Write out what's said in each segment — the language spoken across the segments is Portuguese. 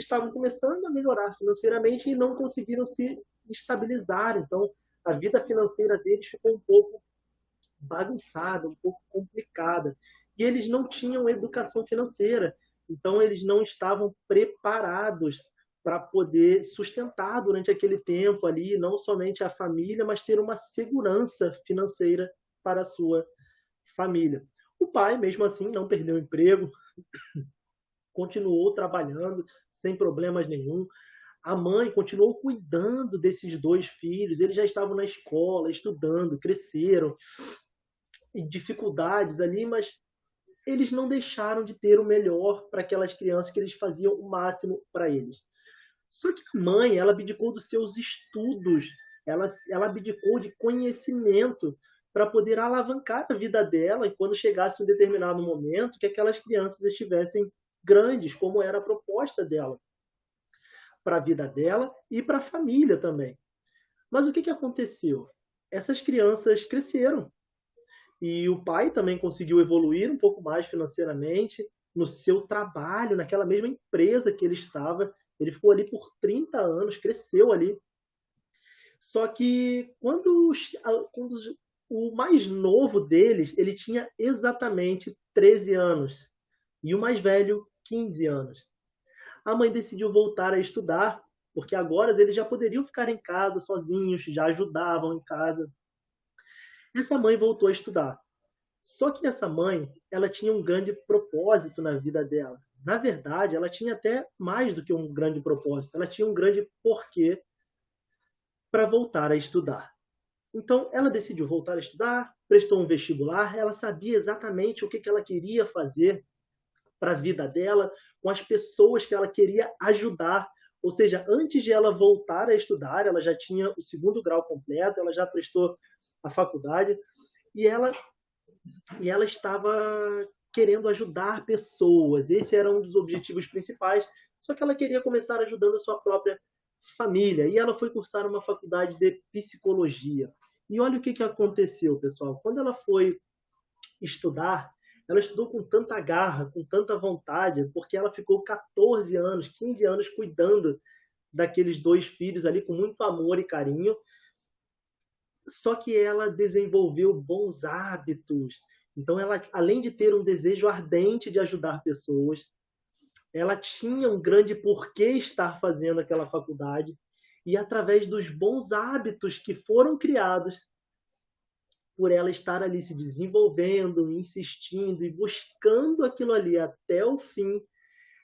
estavam começando a melhorar financeiramente e não conseguiram se estabilizar. Então, a vida financeira deles ficou um pouco bagunçada, um pouco complicada. E eles não tinham educação financeira, então eles não estavam preparados para poder sustentar durante aquele tempo ali, não somente a família, mas ter uma segurança financeira para a sua família. O pai, mesmo assim, não perdeu o emprego, continuou trabalhando sem problemas nenhum. A mãe continuou cuidando desses dois filhos, eles já estavam na escola, estudando, cresceram, dificuldades ali, mas eles não deixaram de ter o melhor para aquelas crianças que eles faziam o máximo para eles. Só que a mãe, ela abdicou dos seus estudos, ela abdicou de conhecimento para poder alavancar a vida dela e quando chegasse um determinado momento que aquelas crianças estivessem grandes, como era a proposta dela, para a vida dela e para a família também. Mas o que aconteceu? Essas crianças cresceram, e o pai também conseguiu evoluir um pouco mais financeiramente no seu trabalho, naquela mesma empresa que ele estava. Ele ficou ali por 30 anos, cresceu ali. Só que quando o mais novo deles, ele tinha exatamente 13 anos. E o mais velho, 15 anos. A mãe decidiu voltar a estudar, porque agora eles já poderiam ficar em casa sozinhos, já ajudavam em casa. Essa mãe voltou a estudar. Só que essa mãe, ela tinha um grande propósito na vida dela. Na verdade, ela tinha até mais do que um grande propósito. Ela tinha um grande porquê para voltar a estudar. Então, ela decidiu voltar a estudar, prestou um vestibular, ela sabia exatamente o que ela queria fazer para a vida dela, com as pessoas que ela queria ajudar. Ou seja, antes de ela voltar a estudar, ela já tinha o segundo grau completo, ela já prestou a faculdade e ela estava querendo ajudar pessoas. Esse era um dos objetivos principais. Só que ela queria começar ajudando a sua própria família. E ela foi cursar uma faculdade de psicologia. E olha o que aconteceu, pessoal. Quando ela foi estudar, ela estudou com tanta garra, com tanta vontade, porque ela ficou 14 anos, 15 anos cuidando daqueles dois filhos ali com muito amor e carinho. Só que ela desenvolveu bons hábitos. Então, ela, além de ter um desejo ardente de ajudar pessoas, ela tinha um grande porquê estar fazendo aquela faculdade. E através dos bons hábitos que foram criados, por ela estar ali se desenvolvendo, insistindo e buscando aquilo ali até o fim,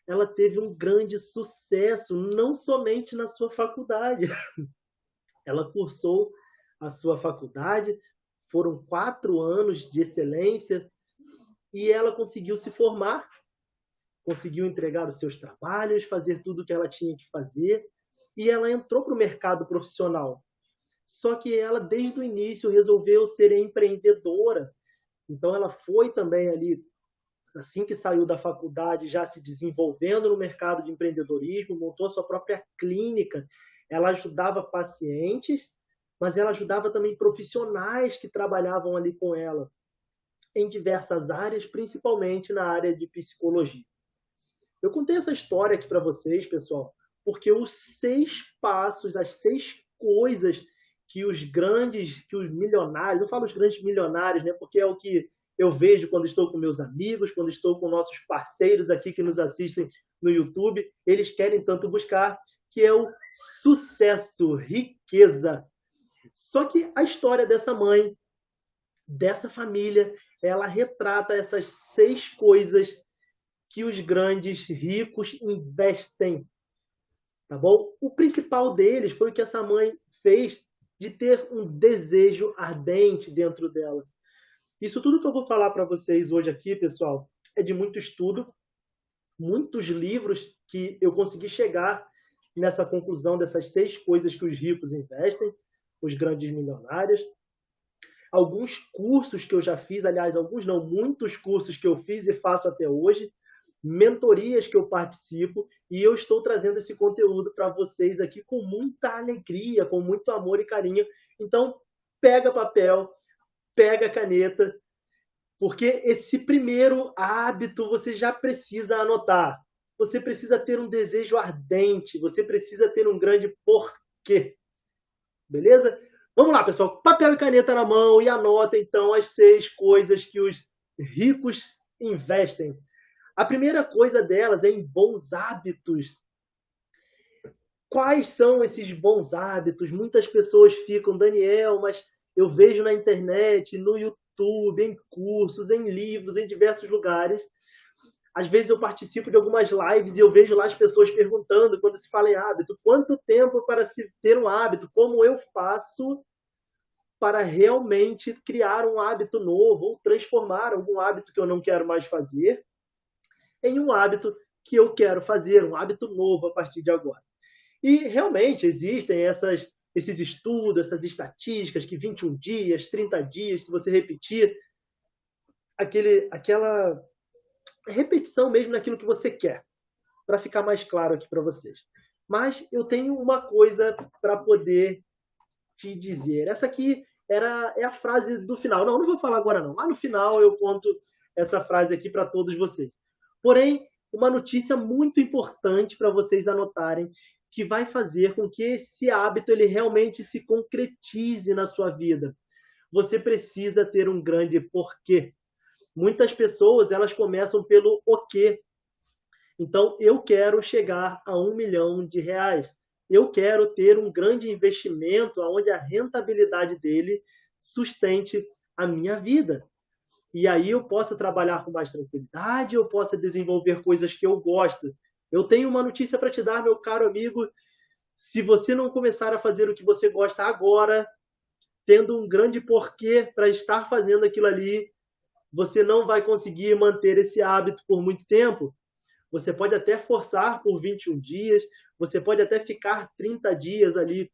ela teve um grande sucesso, não somente na sua faculdade. Ela cursou a sua faculdade, foram 4 anos de excelência e ela conseguiu se formar, conseguiu entregar os seus trabalhos, fazer tudo o que ela tinha que fazer e ela entrou para o mercado profissional. Só que ela, desde o início, resolveu ser empreendedora. Então, ela foi também ali, assim que saiu da faculdade, já se desenvolvendo no mercado de empreendedorismo, montou a sua própria clínica. Ela ajudava pacientes, mas ela ajudava também profissionais que trabalhavam ali com ela, em diversas áreas, principalmente na área de psicologia. Eu contei essa história aqui para vocês, pessoal, porque os 6 passos, as 6 coisas que os milionários, não falo os grandes milionários, né, porque é o que eu vejo quando estou com meus amigos, quando estou com nossos parceiros aqui que nos assistem no YouTube, eles querem tanto buscar, que é o sucesso, riqueza. Só que a história dessa mãe, dessa família, ela retrata essas 6 coisas que os grandes ricos investem, tá bom? O principal deles foi o que essa mãe fez de ter um desejo ardente dentro dela. Isso tudo que eu vou falar para vocês hoje aqui, pessoal, é de muito estudo, muitos livros que eu consegui chegar nessa conclusão dessas 6 coisas que os ricos investem, os grandes milionários. Alguns cursos que eu já fiz, aliás, alguns não, muitos cursos que eu fiz e faço até hoje, mentorias que eu participo, e eu estou trazendo esse conteúdo para vocês aqui com muita alegria, com muito amor e carinho. Então, pega papel, pega caneta, porque esse primeiro hábito você já precisa anotar. você precisa ter um desejo ardente, você precisa ter um grande porquê. Beleza? Vamos lá, pessoal. Papel e caneta na mão e anota, então, as 6 coisas que os ricos investem. A primeira coisa delas é em bons hábitos. Quais são esses bons hábitos? Muitas pessoas ficam, Daniel, mas eu vejo na internet, no YouTube, em cursos, em livros, em diversos lugares. Às vezes eu participo de algumas lives e eu vejo lá as pessoas perguntando, quando se fala em hábito, quanto tempo para se ter um hábito? Como eu faço para realmente criar um hábito novo ou transformar algum hábito que eu não quero mais fazer em um hábito que eu quero fazer, um hábito novo a partir de agora. E realmente existem esses estudos, essas estatísticas que 21 dias, 30 dias, se você repetir aquela repetição mesmo naquilo que você quer, para ficar mais claro aqui para vocês. Mas eu tenho uma coisa para poder te dizer. Essa aqui é a frase do final. Não vou falar agora não. Lá no final eu conto essa frase aqui para todos vocês. Porém, uma notícia muito importante para vocês anotarem, que vai fazer com que esse hábito ele realmente se concretize na sua vida. Você precisa ter um grande porquê. Muitas pessoas elas começam pelo o quê. Então, eu quero chegar a R$ 1 milhão. Eu quero ter um grande investimento onde a rentabilidade dele sustente a minha vida. E aí eu possa trabalhar com mais tranquilidade, eu possa desenvolver coisas que eu gosto. Eu tenho uma notícia para te dar, meu caro amigo. Se você não começar a fazer o que você gosta agora, tendo um grande porquê para estar fazendo aquilo ali, você não vai conseguir manter esse hábito por muito tempo. Você pode até forçar por 21 dias, você pode até ficar 30 dias ali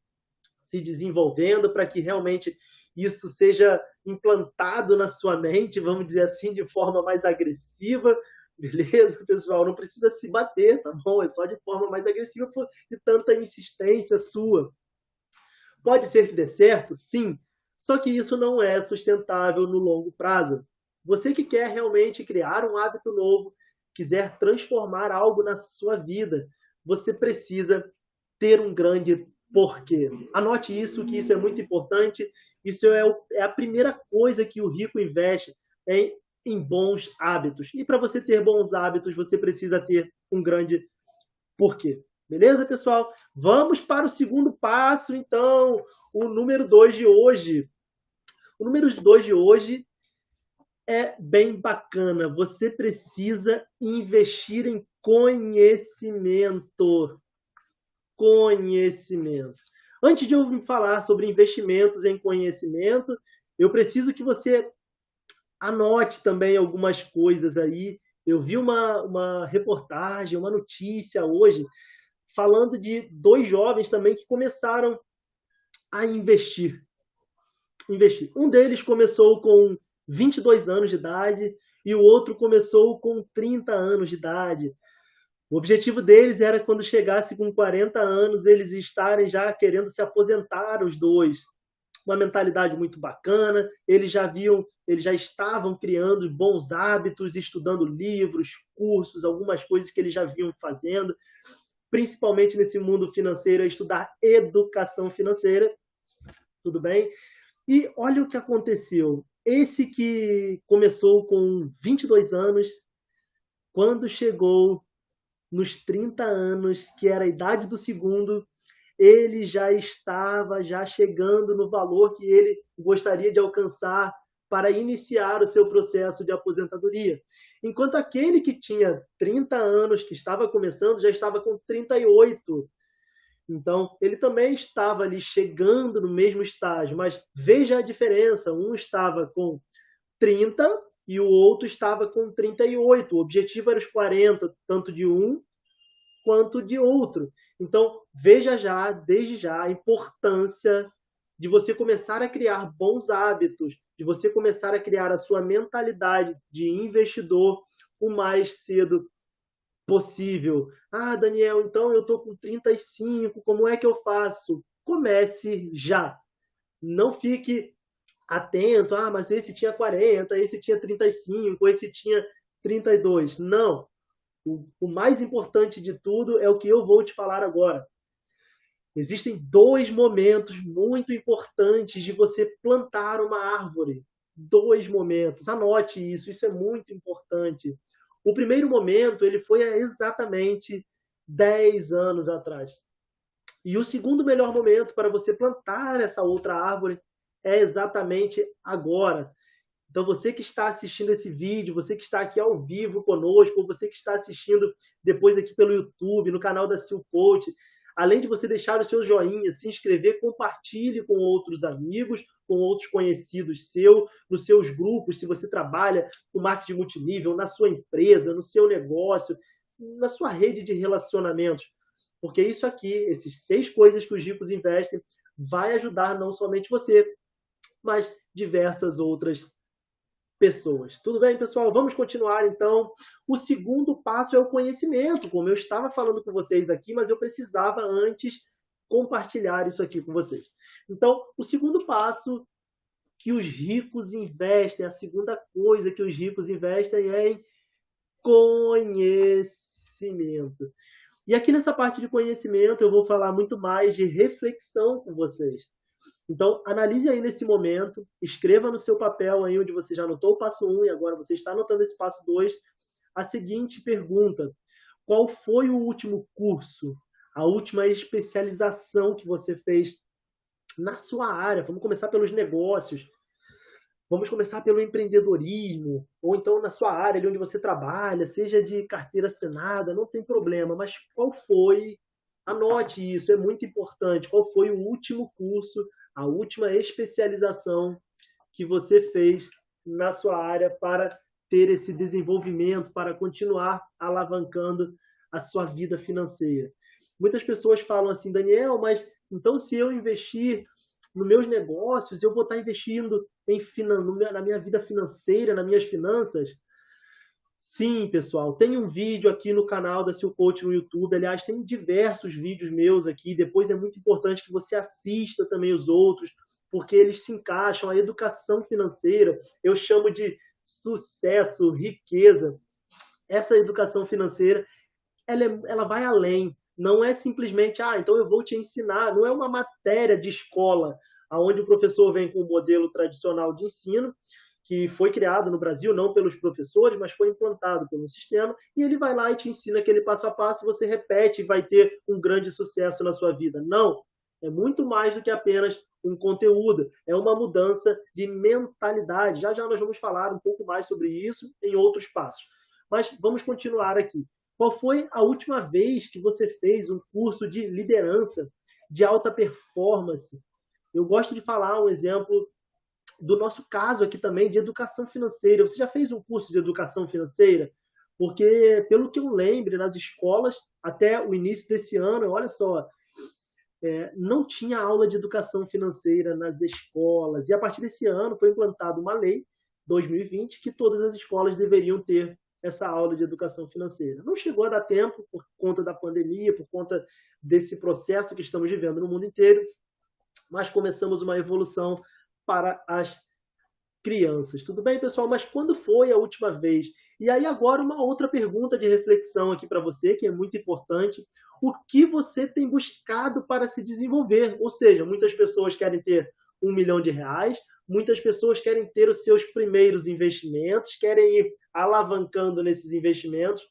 se desenvolvendo para que realmente isso seja implantado na sua mente, vamos dizer assim, de forma mais agressiva, beleza, pessoal? Não precisa se bater, tá bom? É só de forma mais agressiva por de tanta insistência sua. Pode ser que dê certo? Sim. Só que isso não é sustentável no longo prazo. Você que quer realmente criar um hábito novo, quiser transformar algo na sua vida, você precisa ter um grande porquê. Anote isso, que isso é muito importante. Isso é a primeira coisa que o rico investe em bons hábitos. E para você ter bons hábitos, você precisa ter um grande porquê. Beleza, pessoal? Vamos para o segundo passo, então, o número 2 de hoje. O número 2 de hoje é bem bacana. Você precisa investir em conhecimento. Conhecimento. Antes de eu falar sobre investimentos em conhecimento, eu preciso que você anote também algumas coisas aí. Eu vi uma reportagem, uma notícia hoje, falando de 2 jovens também que começaram a investir. Um deles começou com 22 anos de idade e o outro começou com 30 anos de idade. O objetivo deles era, quando chegasse com 40 anos, eles estarem já querendo se aposentar, os dois. Uma mentalidade muito bacana, eles já estavam criando bons hábitos, estudando livros, cursos, algumas coisas que eles já vinham fazendo, principalmente nesse mundo financeiro, estudar educação financeira, tudo bem? E olha o que aconteceu. Esse que começou com 22 anos, quando chegou nos 30 anos, que era a idade do segundo, ele já estava chegando no valor que ele gostaria de alcançar para iniciar o seu processo de aposentadoria. Enquanto aquele que tinha 30 anos, que estava começando, já estava com 38. Então, ele também estava ali chegando no mesmo estágio, mas veja a diferença. Um estava com 30 e o outro estava com 38. O objetivo era os 40, tanto de um quanto de outro. Então, veja já, desde já, a importância de você começar a criar bons hábitos, de você começar a criar a sua mentalidade de investidor o mais cedo possível. Ah, Daniel, então eu estou com 35, como é que eu faço? Comece já. Não fique atento, mas esse tinha 40, esse tinha 35, esse tinha 32. Não. O mais importante de tudo é o que eu vou te falar agora. Existem dois momentos muito importantes de você plantar uma árvore. Dois momentos. Anote isso, isso é muito importante. O primeiro momento, ele foi há exatamente 10 anos atrás. E o segundo melhor momento para você plantar essa outra árvore é exatamente agora. Então, você que está assistindo esse vídeo, você que está aqui ao vivo conosco, ou você que está assistindo depois aqui pelo YouTube, no canal da Sil Coach, além de você deixar o seu joinha, se inscrever, compartilhe com outros amigos, com outros conhecidos seus, nos seus grupos, se você trabalha com marketing multinível, na sua empresa, no seu negócio, na sua rede de relacionamentos. Porque isso aqui, esses 6 coisas que os ricos investem, vai ajudar não somente você, mas diversas outras pessoas. Tudo bem, pessoal? Vamos continuar, então. O segundo passo é o conhecimento, como eu estava falando com vocês aqui, mas eu precisava antes compartilhar isso aqui com vocês. Então, o segundo passo que os ricos investem, a segunda coisa que os ricos investem é em conhecimento. E aqui nessa parte de conhecimento eu vou falar muito mais de reflexão com vocês. Então, analise aí nesse momento, escreva no seu papel aí onde você já anotou o passo 1 e agora você está anotando esse passo 2, a seguinte pergunta: qual foi o último curso, a última especialização que você fez na sua área? Vamos começar pelos negócios, vamos começar pelo empreendedorismo, ou então na sua área, ali onde você trabalha, seja de carteira assinada, não tem problema, mas qual foi? Anote isso, é muito importante. Qual foi o último curso, a última especialização que você fez na sua área para ter esse desenvolvimento, para continuar alavancando a sua vida financeira? Muitas pessoas falam assim, Daniel, mas então se eu investir nos meus negócios, eu vou estar investindo na minha vida financeira, nas minhas finanças? Sim, pessoal, tem um vídeo aqui no canal da Sil Coach no YouTube. Aliás, tem diversos vídeos meus aqui. Depois é muito importante que você assista também os outros, porque eles se encaixam. A educação financeira, eu chamo de sucesso, riqueza. Essa educação financeira, ela vai além. Não é simplesmente, então eu vou te ensinar. Não é uma matéria de escola, onde o professor vem com o modelo tradicional de ensino, que foi criado no Brasil, não pelos professores, mas foi implantado pelo sistema, e ele vai lá e te ensina aquele passo a passo, você repete e vai ter um grande sucesso na sua vida. Não, é muito mais do que apenas um conteúdo, é uma mudança de mentalidade. Já já nós vamos falar um pouco mais sobre isso em outros passos. Mas vamos continuar aqui. Qual foi a última vez que você fez um curso de liderança, de alta performance? Eu gosto de falar um exemplo do nosso caso aqui também de educação financeira. Você já fez um curso de educação financeira? Porque, pelo que eu lembro, nas escolas, até o início desse ano, olha só, não tinha aula de educação financeira nas escolas. E a partir desse ano foi implantada uma lei, 2020, que todas as escolas deveriam ter essa aula de educação financeira. Não chegou a dar tempo por conta da pandemia, por conta desse processo que estamos vivendo no mundo inteiro, mas começamos uma evolução para as crianças. Tudo bem, pessoal? Mas quando foi a última vez? E aí agora uma outra pergunta de reflexão aqui para você, que é muito importante. O que você tem buscado para se desenvolver? Ou seja, muitas pessoas querem ter R$ 1 milhão, muitas pessoas querem ter os seus primeiros investimentos, querem ir alavancando nesses investimentos,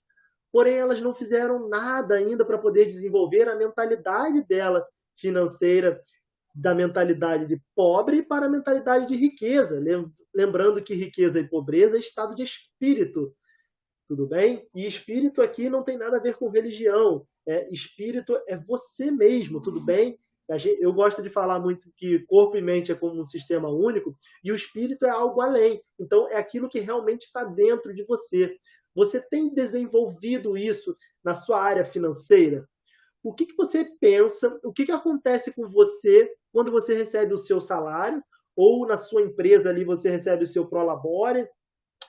porém elas não fizeram nada ainda para poder desenvolver a mentalidade dela financeira, da mentalidade de pobre para a mentalidade de riqueza. Lembrando que riqueza e pobreza é estado de espírito. Tudo bem? E espírito aqui não tem nada a ver com religião. Espírito é você mesmo, tudo bem? Eu gosto de falar muito que corpo e mente é como um sistema único, e o espírito é algo além. Então, é aquilo que realmente está dentro de você. Você tem desenvolvido isso na sua área financeira? O que você pensa, o que acontece com você quando você recebe o seu salário, ou na sua empresa ali você recebe o seu prolabore,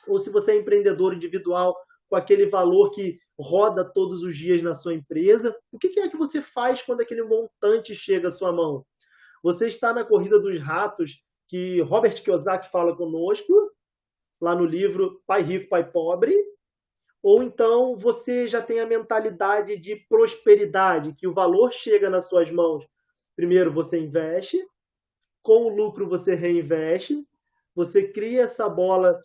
ou se você é empreendedor individual com aquele valor que roda todos os dias na sua empresa, o que é que você faz quando aquele montante chega à sua mão? Você está na corrida dos ratos que Robert Kiyosaki fala conosco, lá no livro Pai Rico, Pai Pobre, Ou então você já tem a mentalidade de prosperidade, que o valor chega nas suas mãos. Primeiro você investe, com o lucro você reinveste, você cria essa bola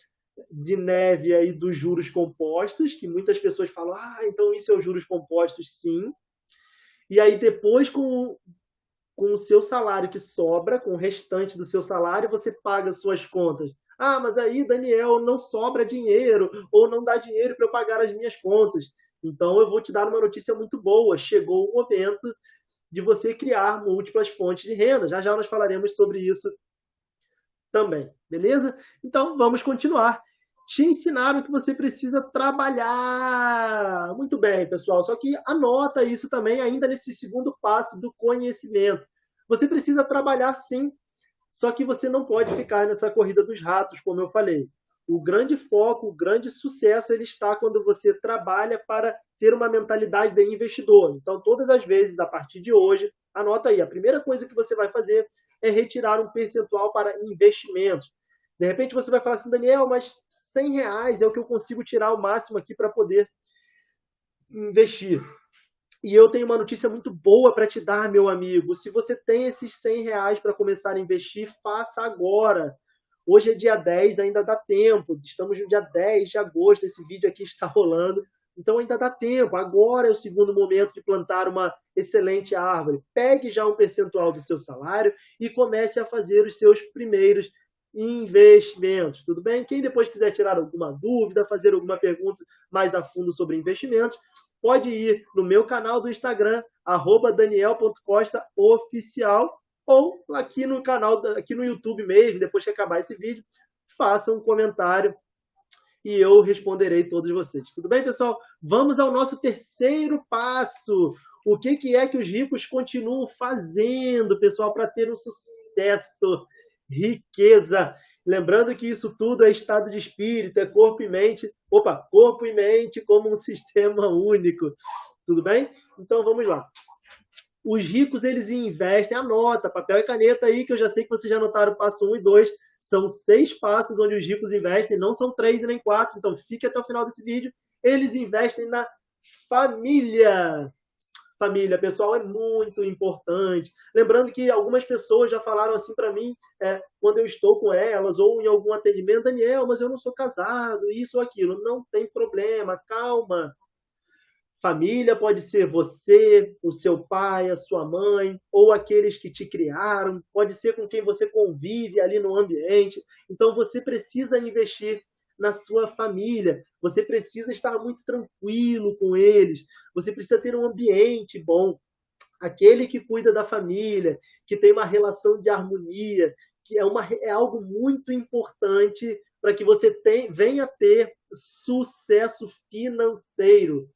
de neve aí dos juros compostos, que muitas pessoas falam, então isso é os juros compostos, sim. E aí depois, com o seu salário que sobra, com o restante do seu salário, você paga suas contas. Mas aí, Daniel, não sobra dinheiro, ou não dá dinheiro para eu pagar as minhas contas. Então, eu vou te dar uma notícia muito boa. Chegou o momento de você criar múltiplas fontes de renda. Já já nós falaremos sobre isso também, beleza? Então, vamos continuar. Te ensinaram que você precisa trabalhar. Muito bem, pessoal. Só que anota isso também ainda nesse segundo passo do conhecimento. Você precisa trabalhar sim, só que você não pode ficar nessa corrida dos ratos, como eu falei. O grande foco, o grande sucesso, ele está quando você trabalha para ter uma mentalidade de investidor. Então, todas as vezes, a partir de hoje, anota aí, a primeira coisa que você vai fazer é retirar um percentual para investimentos. De repente você vai falar assim, Daniel, mas R$ 100 é o que eu consigo tirar o máximo aqui para poder investir. E eu tenho uma notícia muito boa para te dar, meu amigo. Se você tem esses R$ 100 para começar a investir, faça agora. Hoje é dia 10, ainda dá tempo. Estamos no dia 10 de agosto, esse vídeo aqui está rolando. Então ainda dá tempo. Agora é o segundo momento de plantar uma excelente árvore. Pegue já um percentual do seu salário e comece a fazer os seus primeiros investimentos. Tudo bem? Quem depois quiser tirar alguma dúvida, fazer alguma pergunta mais a fundo sobre investimentos, pode ir no meu canal do Instagram, @daniel.costaoficial, ou aqui no canal, aqui no YouTube mesmo, depois que acabar esse vídeo, faça um comentário e eu responderei todos vocês. Tudo bem, pessoal? Vamos ao nosso terceiro passo. O que é que os ricos continuam fazendo, pessoal, para ter um sucesso? Riqueza. Lembrando que isso tudo é estado de espírito, é corpo e mente. Corpo e mente como um sistema único. Tudo bem? Então vamos lá. Os ricos, eles investem, anota, papel e caneta aí, que eu já sei que vocês já anotaram o passo 1 e 2. São 6 passos onde os ricos investem, não são 3 e nem 4, então fique até o final desse vídeo. Eles investem na família. Família, pessoal, é muito importante. Lembrando que algumas pessoas já falaram assim para mim, quando eu estou com elas, ou em algum atendimento, Daniel, mas eu não sou casado, isso ou aquilo. Não tem problema, calma. Família pode ser você, o seu pai, a sua mãe, ou aqueles que te criaram, pode ser com quem você convive ali no ambiente. Então você precisa investir na sua família, você precisa estar muito tranquilo com eles, você precisa ter um ambiente bom. Aquele que cuida da família, que tem uma relação de harmonia, que é algo muito importante para que você venha ter sucesso financeiro.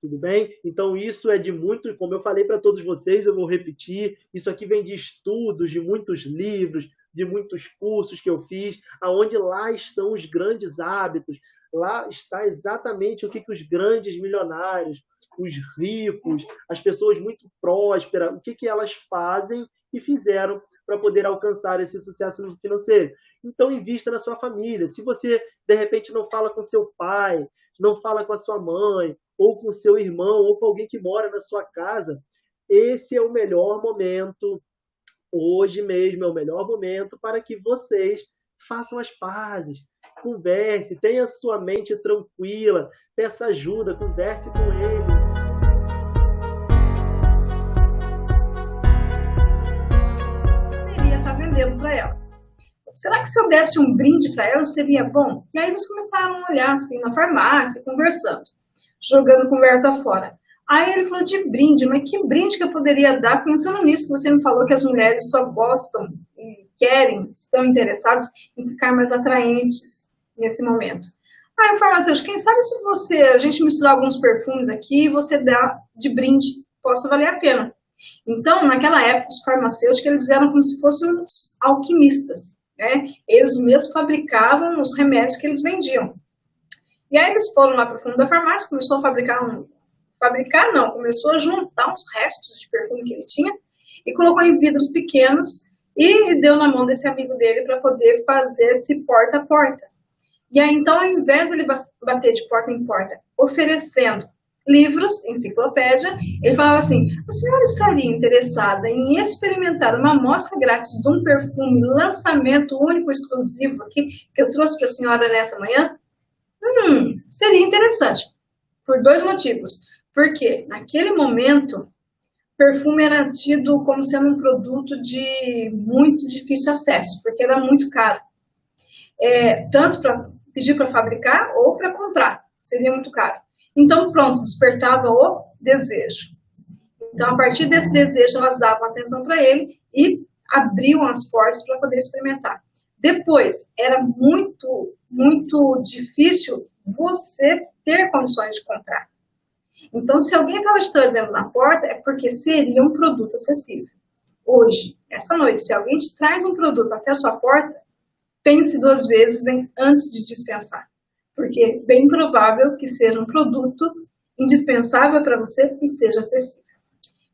Tudo bem? Então, isso é de muito, como eu falei para todos vocês, eu vou repetir, isso aqui vem de estudos, de muitos livros, de muitos cursos que eu fiz, aonde lá estão os grandes hábitos, lá está exatamente o que os grandes milionários, os ricos, as pessoas muito prósperas, o que elas fazem e fizeram para poder alcançar esse sucesso financeiro. Então, invista na sua família. Se você, de repente, não fala com seu pai, não fala com a sua mãe, ou com seu irmão, ou com alguém que mora na sua casa, esse é o melhor momento, hoje mesmo é o melhor momento para que vocês façam as pazes, converse, tenha sua mente tranquila, peça ajuda, converse com ele. Poderia estar vendendo para elas. Será que se eu desse um brinde para elas seria bom? E aí eles começaram a olhar assim na farmácia, conversando, jogando conversa fora. Aí ele falou de brinde, mas que brinde que eu poderia dar? Pensando nisso que você me falou que as mulheres só gostam e querem, estão interessadas em ficar mais atraentes nesse momento. Aí o farmacêutico, quem sabe se a gente misturar alguns perfumes aqui e você dá de brinde, possa valer a pena. Então, naquela época, os farmacêuticos eles eram como se fossem os alquimistas, né? Eles mesmos fabricavam os remédios que eles vendiam. E aí eles foram lá para o fundo da farmácia, começou a começou a juntar uns restos de perfume que ele tinha e colocou em vidros pequenos e deu na mão desse amigo dele para poder fazer esse porta a porta. E aí, então, ao invés de ele bater de porta em porta, oferecendo livros, enciclopédia, ele falava assim, a senhora estaria interessada em experimentar uma amostra grátis de um perfume, lançamento único, exclusivo aqui, que eu trouxe para a senhora nessa manhã? Seria interessante, por 2 motivos. Porque, naquele momento, perfume era tido como sendo um produto de muito difícil acesso, porque era muito caro. Tanto para pedir para fabricar ou para comprar, seria muito caro. Então, pronto, despertava o desejo. Então, a partir desse desejo, elas davam atenção para ele e abriam as portas para poder experimentar. Depois, era muito, muito difícil você ter condições de comprar. Então, se alguém estava te trazendo na porta, é porque seria um produto acessível. Hoje, essa noite, se alguém te traz um produto até a sua porta, pense 2 vezes antes de dispensar. Porque é bem provável que seja um produto indispensável para você e seja acessível.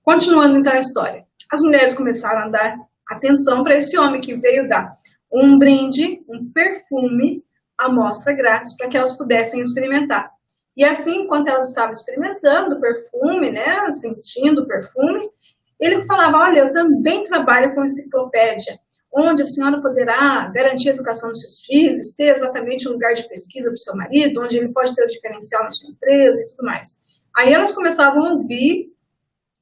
Continuando então a história. As mulheres começaram a dar atenção para esse homem que veio dar um brinde, um perfume, amostra grátis, para que elas pudessem experimentar. E assim, enquanto elas estavam experimentando o perfume, né, sentindo o perfume, ele falava, olha, eu também trabalho com enciclopédia, onde a senhora poderá garantir a educação dos seus filhos, ter exatamente um lugar de pesquisa para o seu marido, onde ele pode ter o diferencial na sua empresa e tudo mais. Aí elas começavam a ouvir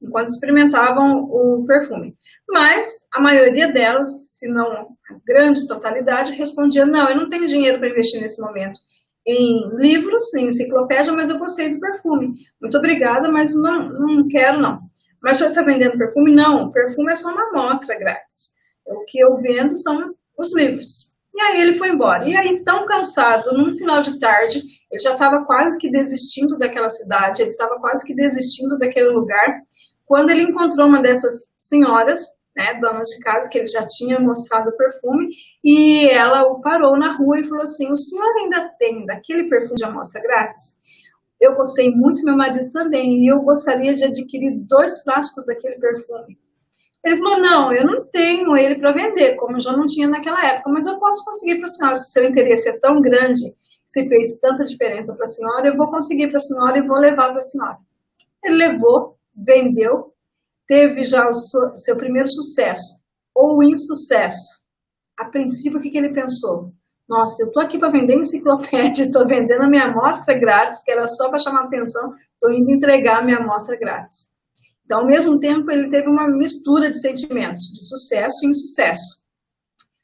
enquanto experimentavam o perfume. Mas a maioria delas, se não a grande totalidade, respondia, não, eu não tenho dinheiro para investir nesse momento em livros, em enciclopédia, mas eu gostei do perfume. Muito obrigada, mas não quero não. Mas o senhor está vendendo perfume? Não, o perfume é só uma amostra grátis. O que eu vendo são os livros. E aí ele foi embora. E aí, tão cansado, num final de tarde, ele já estava quase que desistindo daquela cidade, ele estava quase que desistindo daquele lugar, quando ele encontrou uma dessas senhoras, né, donas de casa, que ele já tinha mostrado o perfume, e ela o parou na rua e falou assim, o senhor ainda tem daquele perfume de amostra grátis? Eu gostei muito, meu marido também, e eu gostaria de adquirir 2 frascos daquele perfume. Ele falou, não, eu não tenho ele para vender, como já não tinha naquela época, mas eu posso conseguir para a senhora, se o seu interesse é tão grande, se fez tanta diferença para a senhora, eu vou conseguir para a senhora e vou levar para a senhora. Ele levou, vendeu, teve já o seu primeiro sucesso, ou insucesso. A princípio, o que ele pensou? Nossa, eu estou aqui para vender enciclopédia, estou vendendo a minha amostra grátis, que era só para chamar atenção, estou indo entregar a minha amostra grátis. Então, ao mesmo tempo, ele teve uma mistura de sentimentos, de sucesso e insucesso.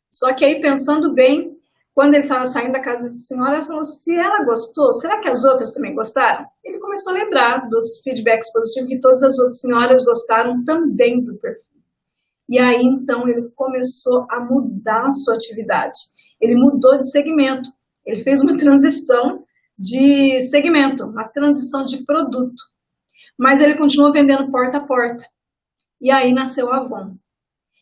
Só que aí, pensando bem, quando ele estava saindo da casa dessa senhora, ele falou, se ela gostou, será que as outras também gostaram? Ele começou a lembrar dos feedbacks positivos, que todas as outras senhoras gostaram também do perfume. E aí, então, ele começou a mudar a sua atividade. Ele mudou de segmento. Ele fez uma transição de segmento, uma transição de produto. Mas ele continuou vendendo porta a porta. E aí nasceu a Avon.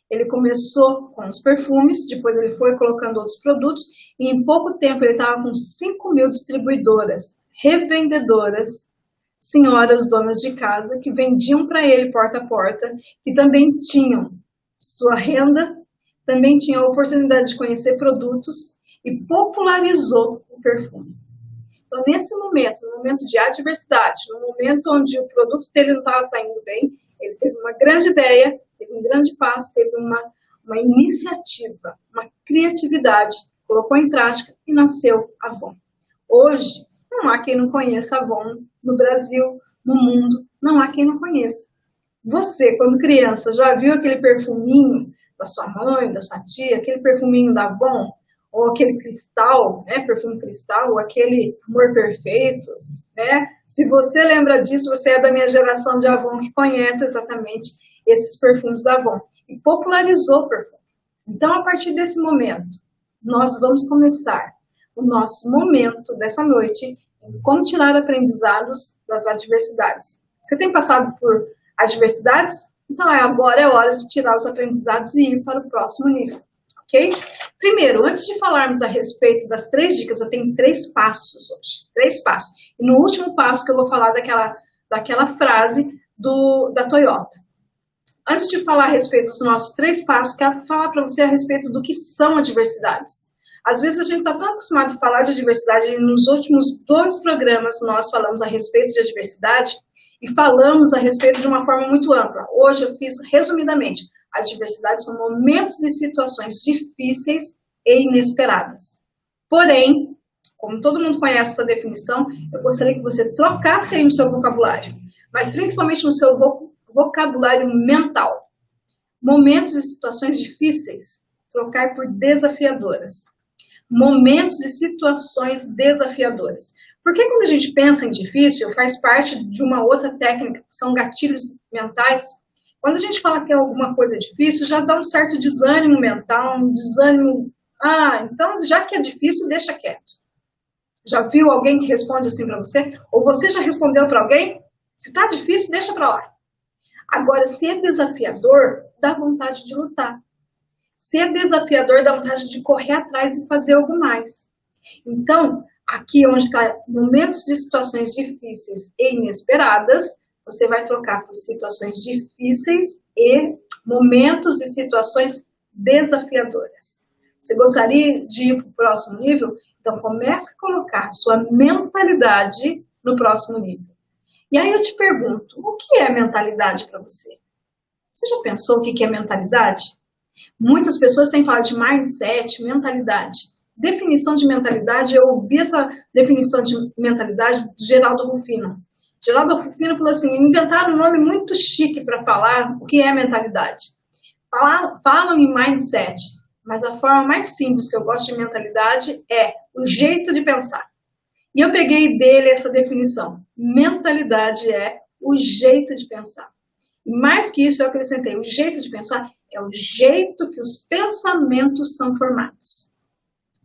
Ele começou com os perfumes, depois ele foi colocando outros produtos, e em pouco tempo ele estava com 5.000 distribuidoras, revendedoras, senhoras donas de casa, que vendiam para ele porta a porta, que também tinham sua renda, também tinham a oportunidade de conhecer produtos, e popularizou o perfume. Então, nesse momento, no momento de adversidade, no momento onde o produto dele não estava saindo bem, ele teve uma grande ideia, teve um grande passo, teve uma iniciativa, uma criatividade, colocou em prática e nasceu a Avon. Hoje, não há quem não conheça a Avon no Brasil, no mundo, não há quem não conheça. Você, quando criança, já viu aquele perfuminho da sua mãe, da sua tia, aquele perfuminho da Avon? Ou aquele cristal, né, perfume cristal, ou aquele amor perfeito, né? Se você lembra disso, você é da minha geração de Avon que conhece exatamente esses perfumes da Avon. E popularizou o perfume. Então, a partir desse momento, nós vamos começar o nosso momento dessa noite em como tirar aprendizados das adversidades. Você tem passado por adversidades? Então, agora é hora de tirar os aprendizados e ir para o próximo nível. Ok? Primeiro, antes de falarmos a respeito das 3 dicas, eu tenho 3 passos hoje. 3 passos. E no último passo que eu vou falar daquela frase da Toyota. Antes de falar a respeito dos nossos 3 passos, quero falar para você a respeito do que são adversidades. Às vezes a gente está tão acostumado a falar de diversidade, e nos últimos 2 programas nós falamos a respeito de diversidade e falamos a respeito de uma forma muito ampla. Hoje eu fiz resumidamente. A diversidade são momentos e situações difíceis e inesperadas. Porém, como todo mundo conhece essa definição, eu gostaria que você trocasse aí no seu vocabulário, mas principalmente no seu vocabulário mental. Momentos e situações difíceis, trocar por desafiadoras. Momentos e situações desafiadoras. Porque quando a gente pensa em difícil, faz parte de uma outra técnica, que são gatilhos mentais. Quando a gente fala que é alguma coisa difícil, já dá um certo desânimo mental, um desânimo. Então já que é difícil, deixa quieto. Já viu alguém que responde assim para você? Ou você já respondeu para alguém? Se tá difícil, deixa para lá. Agora, se é desafiador, dá vontade de lutar. Se é desafiador, dá vontade de correr atrás e fazer algo mais. Então, aqui onde está momentos de situações difíceis e inesperadas, você vai trocar por situações difíceis e momentos e situações desafiadoras. Você gostaria de ir para o próximo nível? Então, comece a colocar sua mentalidade no próximo nível. E aí eu te pergunto, o que é mentalidade para você? Você já pensou o que é mentalidade? Muitas pessoas têm falado de mindset, mentalidade. Definição de mentalidade, eu ouvi essa definição de mentalidade de Geraldo Rufino. Geraldo Rufino falou assim, inventaram um nome muito chique para falar o que é mentalidade. Falam em mindset, mas a forma mais simples que eu gosto de mentalidade é o jeito de pensar. E eu peguei dele essa definição. Mentalidade é o jeito de pensar. E mais que isso, eu acrescentei, o jeito de pensar é o jeito que os pensamentos são formados.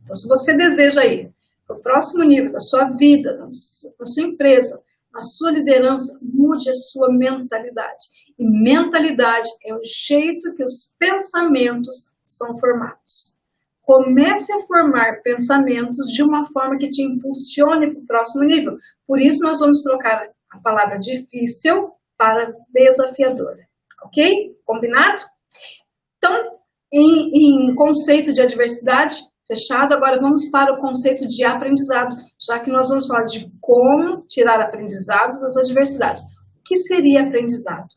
Então, se você deseja ir para o próximo nível da sua vida, da sua empresa, na sua liderança, mude a sua mentalidade. E mentalidade é o jeito que os pensamentos são formados. Comece a formar pensamentos de uma forma que te impulsione para o próximo nível. Por isso, nós vamos trocar a palavra difícil para desafiadora. Ok? Combinado? Então, em conceito de adversidade, fechado, agora vamos para o conceito de aprendizado, já que nós vamos falar de como tirar aprendizado das adversidades. O que seria aprendizado?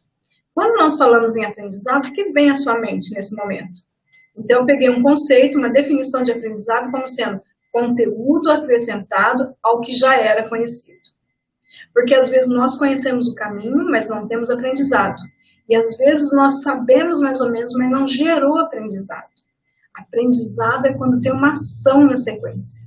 Quando nós falamos em aprendizado, o que vem à sua mente nesse momento? Então, eu peguei um conceito, uma definição de aprendizado como sendo conteúdo acrescentado ao que já era conhecido. Porque às vezes nós conhecemos o caminho, mas não temos aprendizado. E às vezes nós sabemos mais ou menos, mas não gerou aprendizado. Aprendizado é quando tem uma ação na sequência.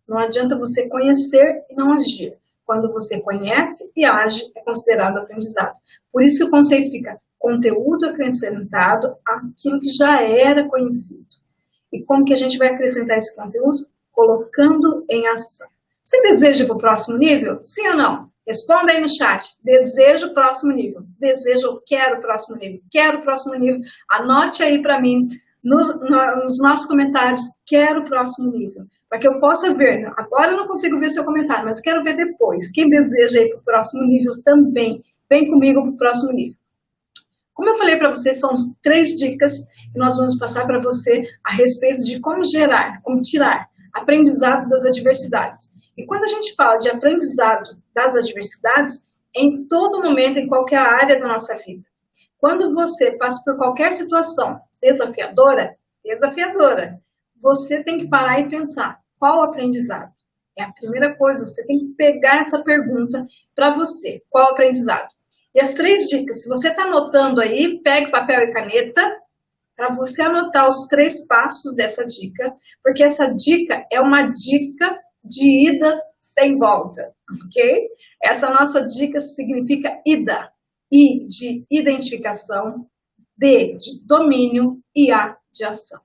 Não adianta você conhecer e não agir. Quando você conhece e age, é considerado aprendizado. Por isso que o conceito fica conteúdo acrescentado àquilo que já era conhecido. E como que a gente vai acrescentar esse conteúdo? Colocando em ação. Você deseja ir para o próximo nível? Sim ou não? Responda aí no chat. Desejo o próximo nível. Desejo ou quero o próximo nível. Quero o próximo nível. Anote aí para mim nos nossos comentários. Quero o próximo nível. Para que eu possa ver. Agora eu não consigo ver seu comentário, mas quero ver depois. Quem deseja ir para o próximo nível também. Vem comigo para o próximo nível. Como eu falei para vocês, são 3 dicas que nós vamos passar para você a respeito de como gerar, como tirar aprendizado das adversidades. E quando a gente fala de aprendizado das adversidades, em todo momento, em qualquer área da nossa vida. Quando você passa por qualquer situação desafiadora, você tem que parar e pensar, qual o aprendizado? É a primeira coisa, você tem que pegar essa pergunta para você, qual o aprendizado? E as 3 dicas, se você está anotando aí, pegue papel e caneta, para você anotar os 3 passos dessa dica, porque essa dica é uma dica de ida sem volta, ok? Essa nossa dica significa ida. I de identificação, D de domínio e A de ação.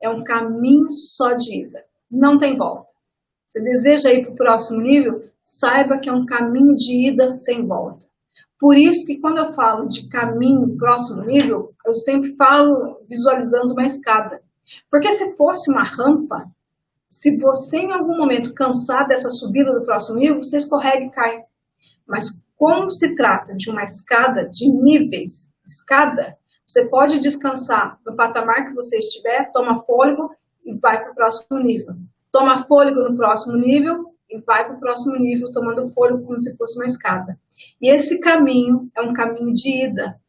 É um caminho só de ida, não tem volta. Você deseja ir para o próximo nível? Saiba que é um caminho de ida sem volta. Por isso que quando eu falo de caminho próximo nível, eu sempre falo visualizando uma escada. Porque se fosse uma rampa, se você em algum momento cansar dessa subida do próximo nível, você escorrega e cai. Mas como se trata de uma escada de níveis, você pode descansar no patamar que você estiver, toma fôlego e vai para o próximo nível. Toma fôlego no próximo nível e vai para o próximo nível, tomando fôlego como se fosse uma escada. E esse caminho é um caminho de ida.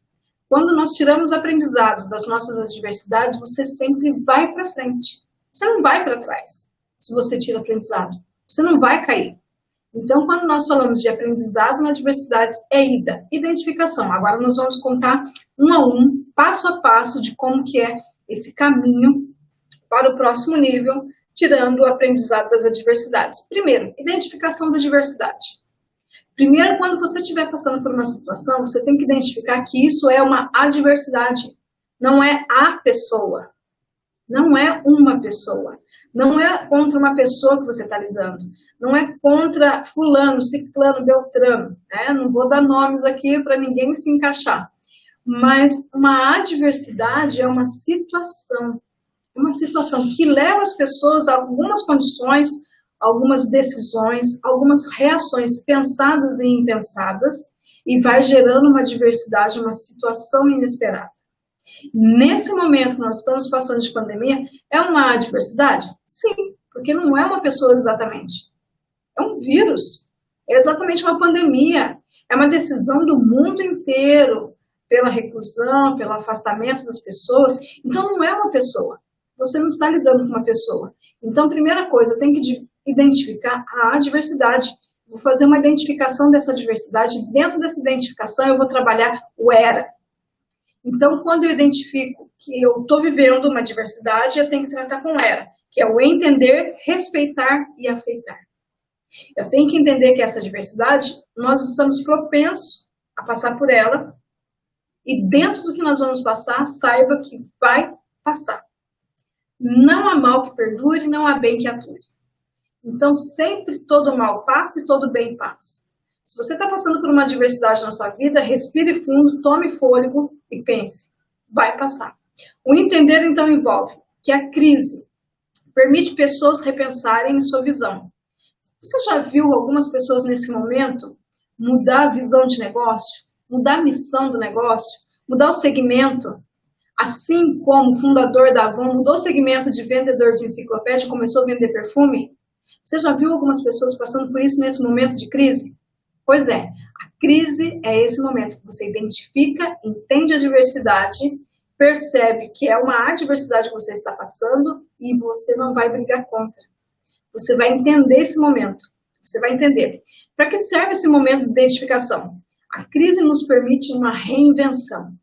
Quando nós tiramos aprendizados das nossas adversidades, você sempre vai para frente. Você não vai para trás. Se você tira aprendizado, você não vai cair. Então, quando nós falamos de aprendizado na adversidade, é ida, identificação. Agora nós vamos contar um a um, passo a passo, de como que é esse caminho para o próximo nível, tirando o aprendizado das adversidades. Primeiro, identificação da diversidade. Primeiro, quando você estiver passando por uma situação, você tem que identificar que isso é uma adversidade, não é a pessoa. Não é uma pessoa. Não é contra uma pessoa que você está lidando. Não é contra fulano, ciclano, beltrano. Né? Não vou dar nomes aqui para ninguém se encaixar. Mas uma adversidade é uma situação. Uma situação que leva as pessoas a algumas condições, algumas decisões, algumas reações pensadas e impensadas, e vai gerando uma adversidade, uma situação inesperada. Nesse momento que nós estamos passando de pandemia, é uma adversidade? Sim, porque não é uma pessoa exatamente. É um vírus. É exatamente uma pandemia. É uma decisão do mundo inteiro pela reclusão, pelo afastamento das pessoas. Então, não é uma pessoa. Você não está lidando com uma pessoa. Então, primeira coisa, eu tenho que identificar a adversidade. Vou fazer uma identificação dessa adversidade. Dentro dessa identificação, eu vou trabalhar o era. Então, quando eu identifico que eu estou vivendo uma adversidade, eu tenho que tratar com era, que é o entender, respeitar e aceitar. Eu tenho que entender que essa adversidade, nós estamos propensos a passar por ela, e dentro do que nós vamos passar, saiba que vai passar. Não há mal que perdure, não há bem que ature. Então, sempre todo mal passa e todo bem passa. Se você está passando por uma adversidade na sua vida, respire fundo, tome fôlego e pense. Vai passar. O entender, então, envolve que a crise permite pessoas repensarem sua visão. Você já viu algumas pessoas nesse momento mudar a visão de negócio, mudar a missão do negócio, mudar o segmento? Assim como o fundador da Avon mudou o segmento de vendedor de enciclopédia e começou a vender perfume? Você já viu algumas pessoas passando por isso nesse momento de crise? Pois é, a crise é esse momento que você identifica, entende a diversidade, percebe que é uma adversidade que você está passando e você não vai brigar contra. Você vai entender esse momento. Você vai entender. Para que serve esse momento de identificação? A crise nos permite uma reinvenção.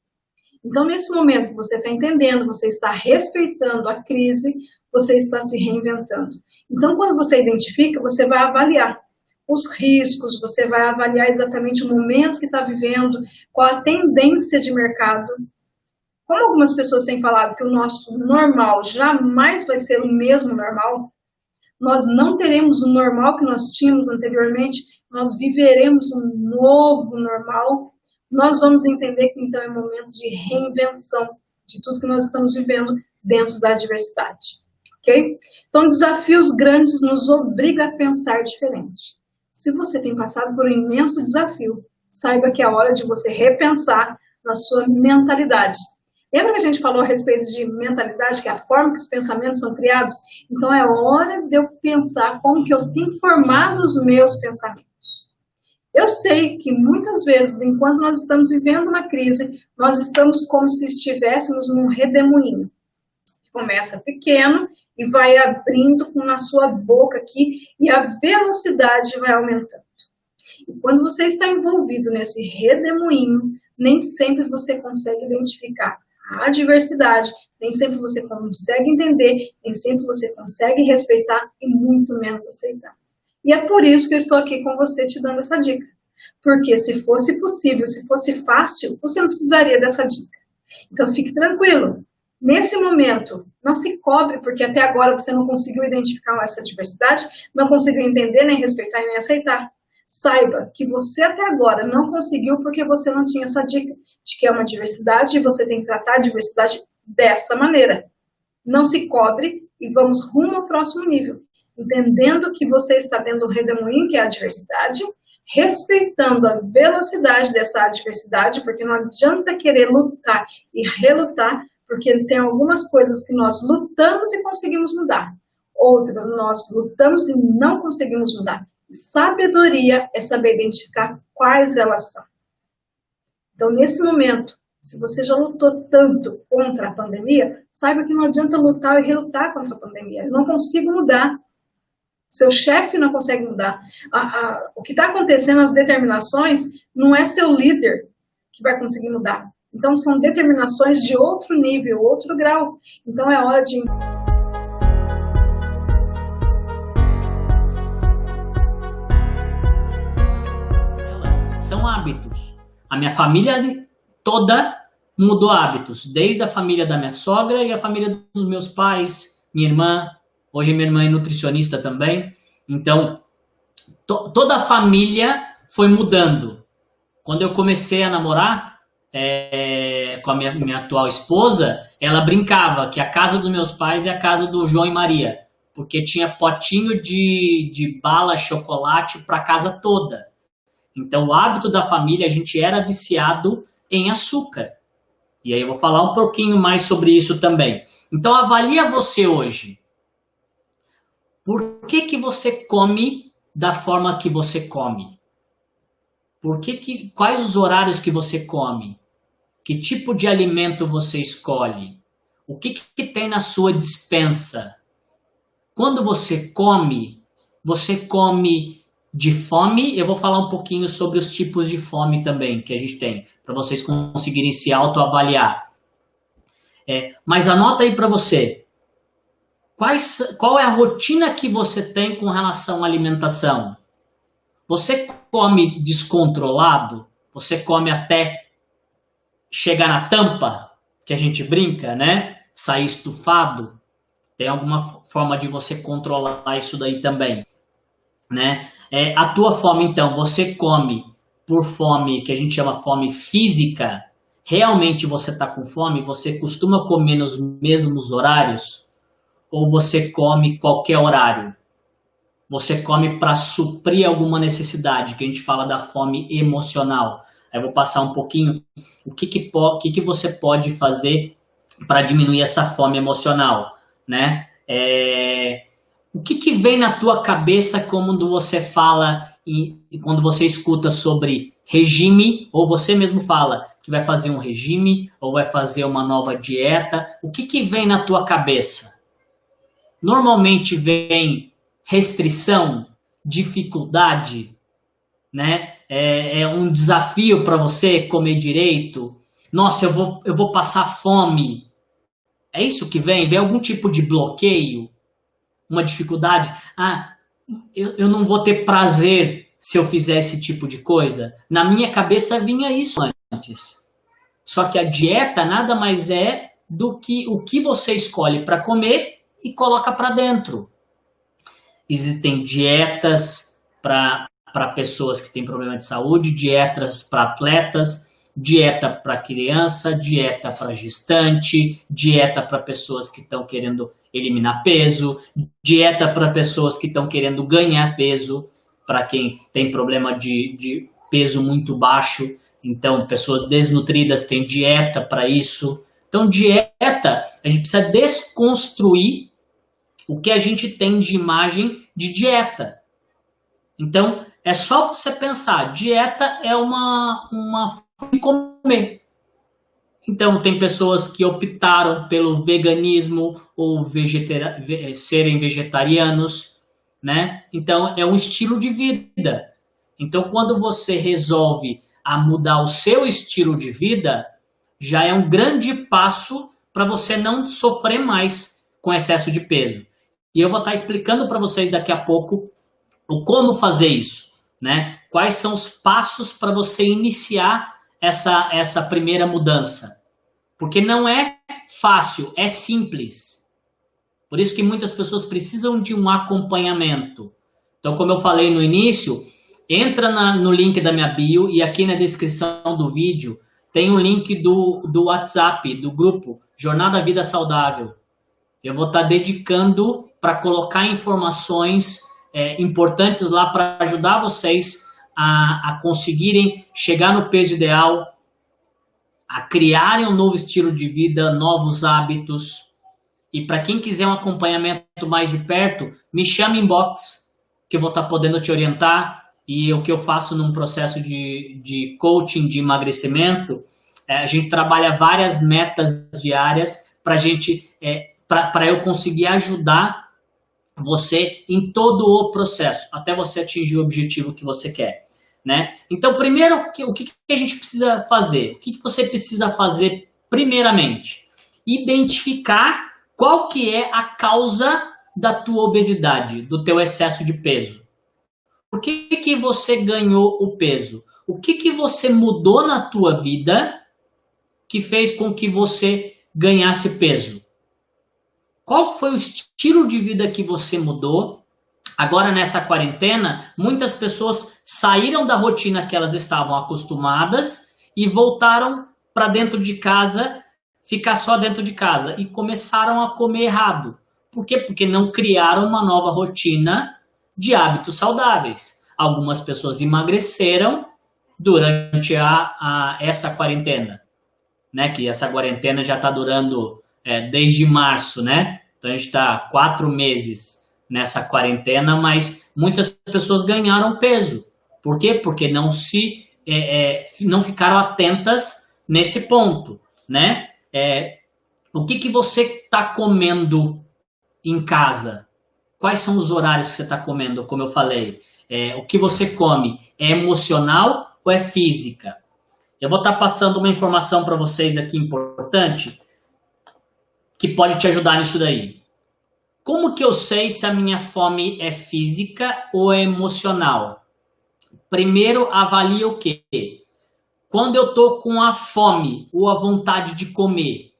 Então, nesse momento que você está entendendo, você está respeitando a crise, você está se reinventando. Então, quando você identifica, você vai avaliar os riscos, você vai avaliar exatamente o momento que está vivendo, qual a tendência de mercado. Como algumas pessoas têm falado que o nosso normal jamais vai ser o mesmo normal, nós não teremos o normal que nós tínhamos anteriormente, nós viveremos um novo normal. Nós vamos entender que então é momento de reinvenção de tudo que nós estamos vivendo dentro da adversidade. Ok? Então, desafios grandes nos obrigam a pensar diferente. Se você tem passado por um imenso desafio, saiba que é a hora de você repensar na sua mentalidade. Lembra que a gente falou a respeito de mentalidade, que é a forma que os pensamentos são criados? Então, é hora de eu pensar como que eu tenho formado os meus pensamentos. Eu sei que muitas vezes, enquanto nós estamos vivendo uma crise, nós estamos como se estivéssemos num redemoinho. Começa pequeno e vai abrindo na sua boca aqui e a velocidade vai aumentando. E quando você está envolvido nesse redemoinho, nem sempre você consegue identificar a adversidade, nem sempre você consegue entender, nem sempre você consegue respeitar e muito menos aceitar. E é por isso que eu estou aqui com você te dando essa dica. Porque se fosse possível, se fosse fácil, você não precisaria dessa dica. Então fique tranquilo. Nesse momento, não se cobre, porque até agora você não conseguiu identificar essa diversidade, não conseguiu entender, nem respeitar e nem aceitar. Saiba que você até agora não conseguiu porque você não tinha essa dica de que é uma diversidade e você tem que tratar a diversidade dessa maneira. Não se cobre e vamos rumo ao próximo nível. Entendendo que você está dentro do redemoinho, que é a diversidade, respeitando a velocidade dessa adversidade, porque não adianta querer lutar e relutar, Porque tem algumas coisas que nós lutamos e conseguimos mudar. Outras nós lutamos e não conseguimos mudar. Sabedoria é saber identificar quais elas são. Então, nesse momento, se você já lutou tanto contra a pandemia, saiba que não adianta lutar e relutar contra a pandemia. Eu não consigo mudar. Seu chefe não consegue mudar. O que está acontecendo, as determinações, não é seu líder que vai conseguir mudar. Então, são determinações de outro nível, outro grau. Então, é hora de... São hábitos. A minha família toda mudou hábitos. Desde a família da minha sogra e a família dos meus pais, minha irmã. Hoje minha irmã é nutricionista também. Então, toda a família foi mudando. Quando eu comecei a namorar com a minha atual esposa, ela brincava que a casa dos meus pais é a casa do João e Maria. Porque tinha potinho de bala, chocolate para a casa toda. Então, o hábito da família, a gente era viciado em açúcar. E aí eu vou falar um pouquinho mais sobre isso também. Então, avalia você hoje. Por que você come da forma que você come? Quais os horários que você come? Que tipo de alimento você escolhe? O que tem na sua despensa? Quando você come de fome. Eu vou falar um pouquinho sobre os tipos de fome também que a gente tem, para vocês conseguirem se autoavaliar. Mas anota aí para você. Qual é a rotina que você tem com relação à alimentação? Você come descontrolado? Você come até chegar na tampa, que a gente brinca, né? Sair estufado? Tem alguma forma de você controlar isso daí também, né? A tua fome, então, você come por fome, que a gente chama fome física? Realmente você está com fome? Você costuma comer nos mesmos horários? Ou você come qualquer horário? Você come para suprir alguma necessidade, que a gente fala da fome emocional. Aí eu vou passar um pouquinho o que você pode fazer para diminuir essa fome emocional, né? O que vem na tua cabeça quando você fala e quando você escuta sobre regime, ou você mesmo fala que vai fazer um regime, ou vai fazer uma nova dieta? O que vem na tua cabeça? Normalmente vem restrição, dificuldade, né? É um desafio para você comer direito. Nossa, eu vou passar fome. É isso que vem? Vem algum tipo de bloqueio? Uma dificuldade? Eu não vou ter prazer se eu fizer esse tipo de coisa. Na minha cabeça vinha isso antes. Só que a dieta nada mais é do que o que você escolhe para comer e coloca para dentro. Existem dietas para pessoas que têm problema de saúde, dietas para atletas, dieta para criança, dieta para gestante, dieta para pessoas que estão querendo eliminar peso, dieta para pessoas que estão querendo ganhar peso, para quem tem problema de peso muito baixo. Então, pessoas desnutridas têm dieta para isso. Então, dieta, a gente precisa desconstruir o que a gente tem de imagem de dieta. Então, é só você pensar, dieta é uma forma de comer. Então, tem pessoas que optaram pelo veganismo ou serem vegetarianos, né? Então, é um estilo de vida. Então, quando você resolve a mudar o seu estilo de vida, já é um grande passo para você não sofrer mais com excesso de peso. E eu vou estar explicando para vocês daqui a pouco como fazer isso, né? Quais são os passos para você iniciar essa primeira mudança. Porque não é fácil, é simples. Por isso que muitas pessoas precisam de um acompanhamento. Então, como eu falei no início, entra no link da minha bio e aqui na descrição do vídeo tem um link do WhatsApp, do grupo Jornada Vida Saudável. Eu vou estar dedicando para colocar informações importantes lá para ajudar vocês a conseguirem chegar no peso ideal a criarem um novo estilo de vida, novos hábitos. E para quem quiser um acompanhamento mais de perto, me chama em inbox, que eu vou estar podendo te orientar. E o que eu faço num processo de coaching de emagrecimento, a gente trabalha várias metas diárias para eu conseguir ajudar você em todo o processo, até você atingir o objetivo que você quer, né? Então, primeiro, o que a gente precisa fazer? O que você precisa fazer primeiramente? Identificar qual que é a causa da tua obesidade, do teu excesso de peso. Por que você ganhou o peso? O que você mudou na tua vida que fez com que você ganhasse peso? Qual foi o estilo de vida que você mudou? Agora, nessa quarentena, muitas pessoas saíram da rotina que elas estavam acostumadas e voltaram para dentro de casa, ficar só dentro de casa, e começaram a comer errado. Por quê? Porque não criaram uma nova rotina de hábitos saudáveis. Algumas pessoas emagreceram durante essa quarentena, né? Que essa quarentena já está durando desde março, né? Então a gente está 4 meses nessa quarentena, mas muitas pessoas ganharam peso. Por quê? Porque não ficaram atentas nesse ponto, né? O que você está comendo em casa? Quais são os horários que você está comendo, como eu falei? O que você come é emocional ou é física? Eu vou estar passando uma informação para vocês aqui importante que pode te ajudar nisso daí. Como que eu sei se a minha fome é física ou é emocional? Primeiro, avalie o quê? Quando eu estou com a fome ou a vontade de comer,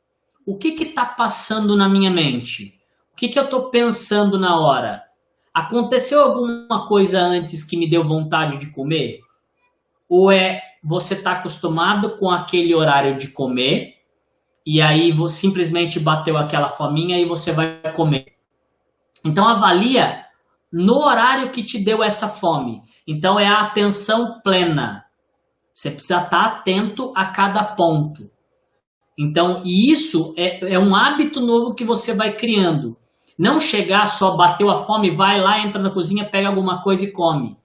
o que está passando na minha mente? O que eu estou pensando na hora? Aconteceu alguma coisa antes que me deu vontade de comer? Ou você está acostumado com aquele horário de comer e aí você simplesmente bateu aquela fominha e você vai comer? Então avalia no horário que te deu essa fome. Então é a atenção plena. Você precisa estar atento a cada ponto. Então, e isso é um hábito novo que você vai criando. Não chegar só, bateu a fome, vai lá, entra na cozinha, pega alguma coisa e come.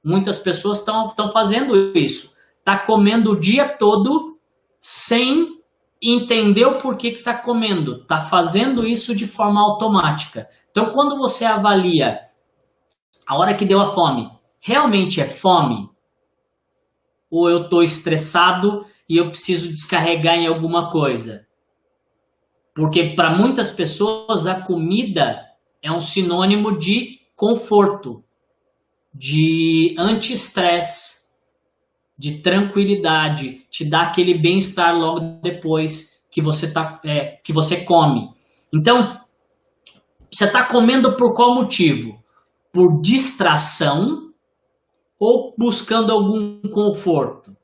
Muitas pessoas estão fazendo isso. Está comendo o dia todo sem entender o porquê que está comendo. Está fazendo isso de forma automática. Então, quando você avalia a hora que deu a fome, realmente é fome? Ou eu estou estressado e eu preciso descarregar em alguma coisa? Porque para muitas pessoas a comida é um sinônimo de conforto, de anti-estresse, de tranquilidade, te dá aquele bem-estar logo depois que você come. Então, você está comendo por qual motivo? Por distração ou buscando algum conforto?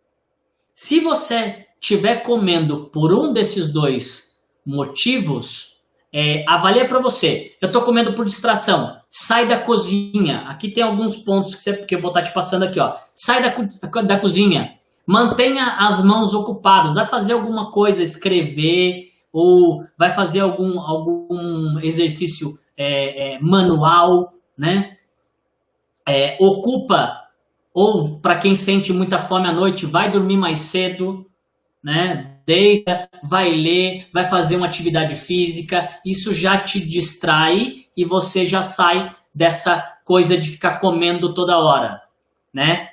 Se você estiver comendo por um desses dois motivos, avalia para você. Eu estou comendo por distração. Sai da cozinha. Aqui tem alguns pontos que eu vou estar te passando aqui. Ó. Sai da cozinha. Mantenha as mãos ocupadas. Vai fazer alguma coisa, escrever, ou vai fazer algum exercício manual, né? Ocupa, ou para quem sente muita fome à noite, vai dormir mais cedo, né? Deita, vai ler, vai fazer uma atividade física, isso já te distrai e você já sai dessa coisa de ficar comendo toda hora, né?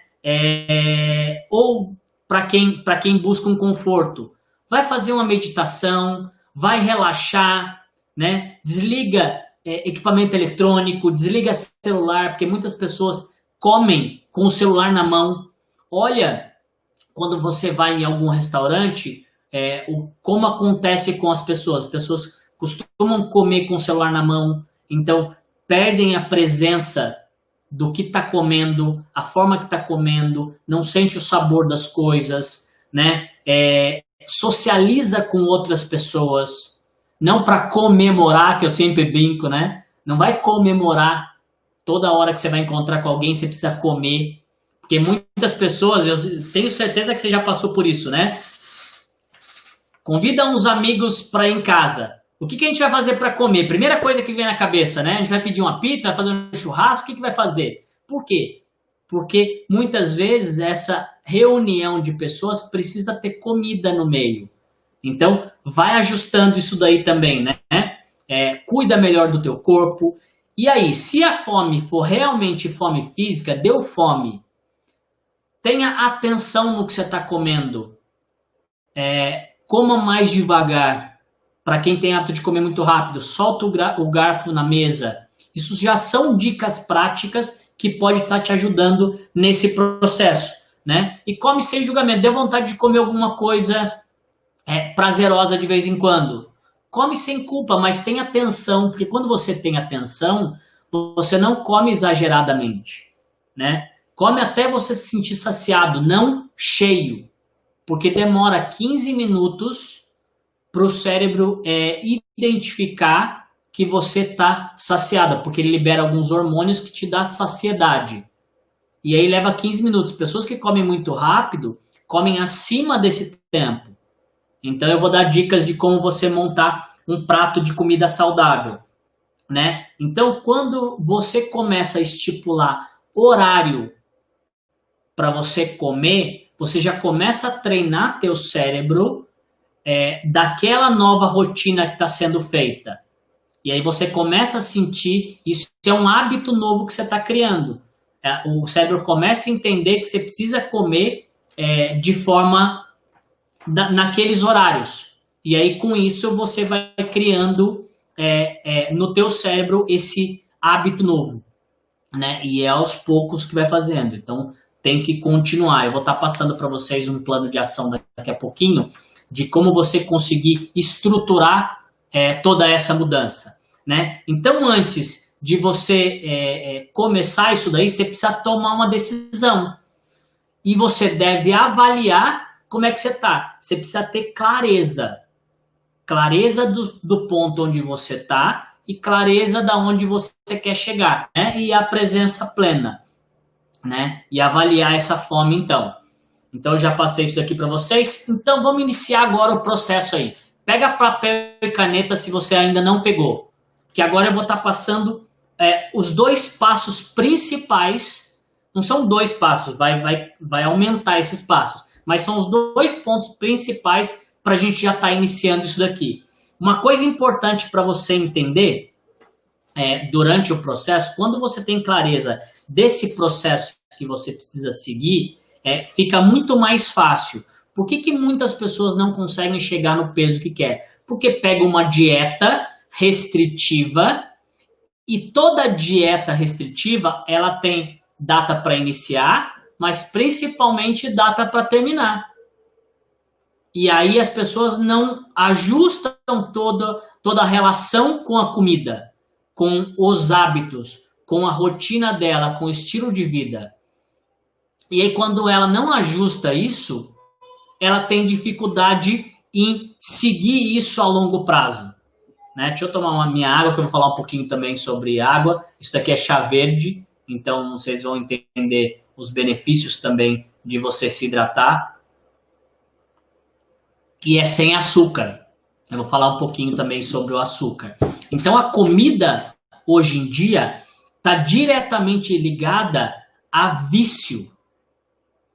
Ou para quem busca um conforto, vai fazer uma meditação, vai relaxar, né? Desliga equipamento eletrônico, desliga celular, porque muitas pessoas comem com o celular na mão. Olha, quando você vai em algum restaurante, como acontece com as pessoas. As pessoas costumam comer com o celular na mão, então perdem a presença do que está comendo, a forma que está comendo, não sente o sabor das coisas, né? Socializa com outras pessoas, não para comemorar, que eu sempre brinco, né? Não vai comemorar toda hora que você vai encontrar com alguém, você precisa comer, porque muitas pessoas, eu tenho certeza que você já passou por isso, né? convida uns amigos para ir em casa. O que a gente vai fazer para comer? Primeira coisa que vem na cabeça, né? A gente vai pedir uma pizza, vai fazer um churrasco, o que vai fazer? Por quê? Porque muitas vezes essa reunião de pessoas precisa ter comida no meio. Então, vai ajustando isso daí também, né? Cuida melhor do teu corpo. E aí, se a fome for realmente fome física, deu fome, tenha atenção no que você está comendo. Coma mais devagar. Para quem tem hábito de comer muito rápido, solta o garfo na mesa. Isso já são dicas práticas que pode estar te ajudando nesse processo, né? E come sem julgamento. Deu vontade de comer alguma coisa prazerosa de vez em quando. Come sem culpa, mas tenha atenção, porque quando você tem atenção, você não come exageradamente, né? Come até você se sentir saciado, não cheio, porque demora 15 minutos para o cérebro identificar que você está saciada, porque ele libera alguns hormônios que te dá saciedade. E aí leva 15 minutos. Pessoas que comem muito rápido, comem acima desse tempo. Então eu vou dar dicas de como você montar um prato de comida saudável, né? Então quando você começa a estipular horário para você comer, você já começa a treinar teu cérebro daquela nova rotina que está sendo feita. E aí você começa a sentir, isso é um hábito novo que você está criando. O cérebro começa a entender que você precisa comer de forma naqueles horários. E aí com isso você vai criando no teu cérebro esse hábito novo, né? E é aos poucos que vai fazendo. Então tem que continuar. Eu vou estar passando para vocês um plano de ação daqui a pouquinho, de como você conseguir estruturar toda essa mudança, né? Então, antes de você começar isso daí, você precisa tomar uma decisão. E você deve avaliar como é que você está. Você precisa ter clareza. Clareza do ponto onde você está e clareza da onde você quer chegar, né? E a presença plena, né? E avaliar essa fome, então. Então, eu já passei isso daqui para vocês. Então, vamos iniciar agora o processo aí. Pega papel e caneta se você ainda não pegou. Que agora eu vou estar passando os 2 passos principais. Não são 2 passos, vai aumentar esses passos. Mas são os 2 pontos principais para a gente já estar iniciando isso daqui. Uma coisa importante para você entender durante o processo, quando você tem clareza desse processo que você precisa seguir, fica muito mais fácil. Por que muitas pessoas não conseguem chegar no peso que quer? Porque pega uma dieta restritiva e toda dieta restritiva ela tem data para iniciar, mas principalmente data para terminar. E aí as pessoas não ajustam toda a relação com a comida, com os hábitos, com a rotina dela, com o estilo de vida. E aí quando ela não ajusta isso, ela tem dificuldade em seguir isso a longo prazo, né? Deixa eu tomar uma minha água, que eu vou falar um pouquinho também sobre água. Isso daqui é chá verde, então vocês vão entender os benefícios também de você se hidratar. E é sem açúcar. Eu vou falar um pouquinho também sobre o açúcar. Então a comida, hoje em dia, está diretamente ligada a vício.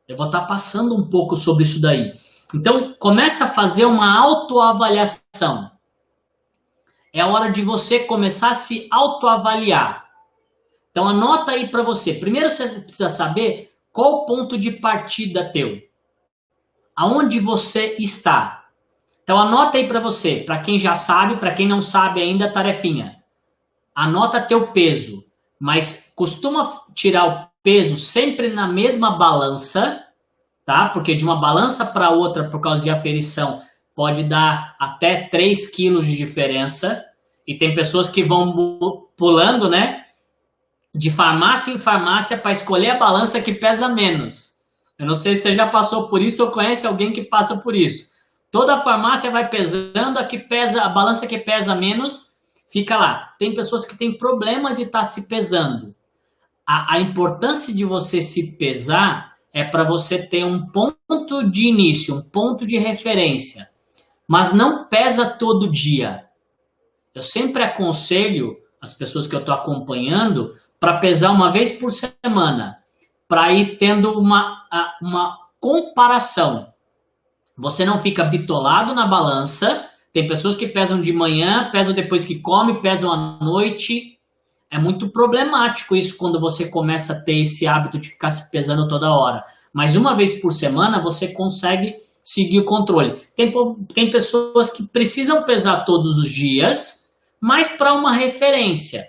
Eu vou estar passando um pouco sobre isso daí. Então, começa a fazer uma autoavaliação. É a hora de você começar a se autoavaliar. Então, anota aí para você. Primeiro, você precisa saber qual o ponto de partida teu. Aonde você está. Então, anota aí para você. Para quem já sabe, para quem não sabe ainda, tarefinha. Anota teu peso. Mas costuma tirar o peso sempre na mesma balança, tá? Porque de uma balança para outra, por causa de aferição, pode dar até 3 quilos de diferença. E tem pessoas que vão pulando, né? De farmácia em farmácia para escolher a balança que pesa menos. Eu não sei se você já passou por isso ou conhece alguém que passa por isso. Toda farmácia vai pesando, a balança que pesa menos fica lá. Tem pessoas que têm problema de estar se pesando. A importância de você se pesar é para você ter um ponto de início, um ponto de referência. mas não pesa todo dia. Eu sempre aconselho as pessoas que eu estou acompanhando para pesar uma vez por semana, para ir tendo uma comparação. Você não fica bitolado na balança. Tem pessoas que pesam de manhã, pesam depois que come, pesam à noite. É muito problemático isso quando você começa a ter esse hábito de ficar se pesando toda hora. Mas uma vez por semana você consegue seguir o controle. Tem pessoas que precisam pesar todos os dias, mas para uma referência.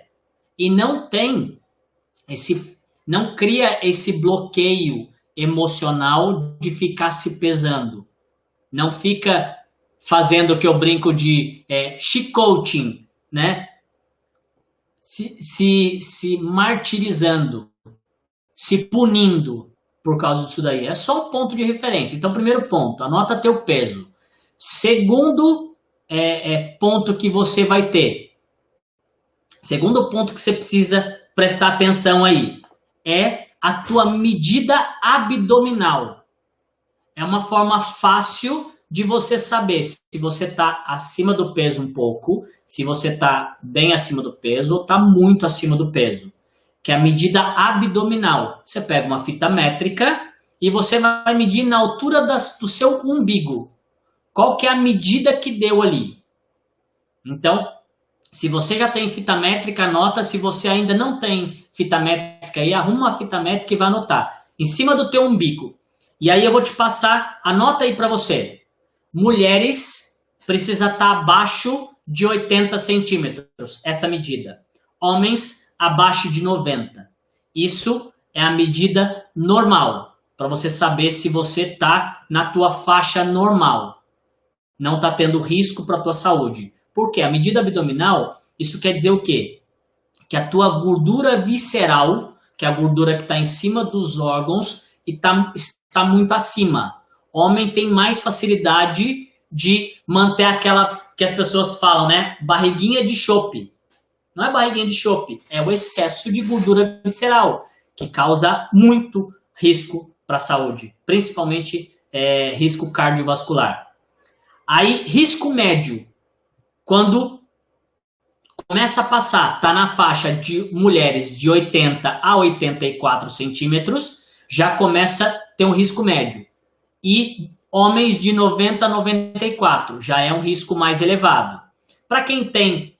E não cria esse bloqueio emocional de ficar se pesando. Não fica fazendo o que eu brinco de chicoting, né? Se martirizando, se punindo por causa disso daí. É só um ponto de referência. Então, primeiro ponto, anota teu peso. Segundo ponto que você vai ter. Segundo ponto que você precisa prestar atenção aí é a tua medida abdominal. É uma forma fácil de você saber se você está acima do peso um pouco, se você está bem acima do peso ou está muito acima do peso. Que é a medida abdominal. Você pega uma fita métrica e você vai medir na altura do seu umbigo. Qual que é a medida que deu ali? Então, se você já tem fita métrica, anota. Se você ainda não tem fita métrica, aí arruma uma fita métrica e vai anotar. Em cima do teu umbigo. E aí eu vou te passar, anota aí para você. Mulheres precisa estar abaixo de 80 centímetros, essa medida. Homens abaixo de 90. Isso é a medida normal, para você saber se você está na tua faixa normal. Não está tendo risco para a tua saúde. Por quê? A medida abdominal, isso quer dizer o quê? Que a tua gordura visceral, que é a gordura que está em cima dos órgãos, está muito acima. Homem tem mais facilidade de manter aquela que as pessoas falam, né? Barriguinha de chope. Não é barriguinha de chope, é o excesso de gordura visceral, que causa muito risco para a saúde, principalmente risco cardiovascular. Aí, risco médio, quando começa a passar, está na faixa de mulheres de 80 a 84 centímetros, já começa a ter um risco médio. E homens de 90 a 94, já é um risco mais elevado. Para quem tem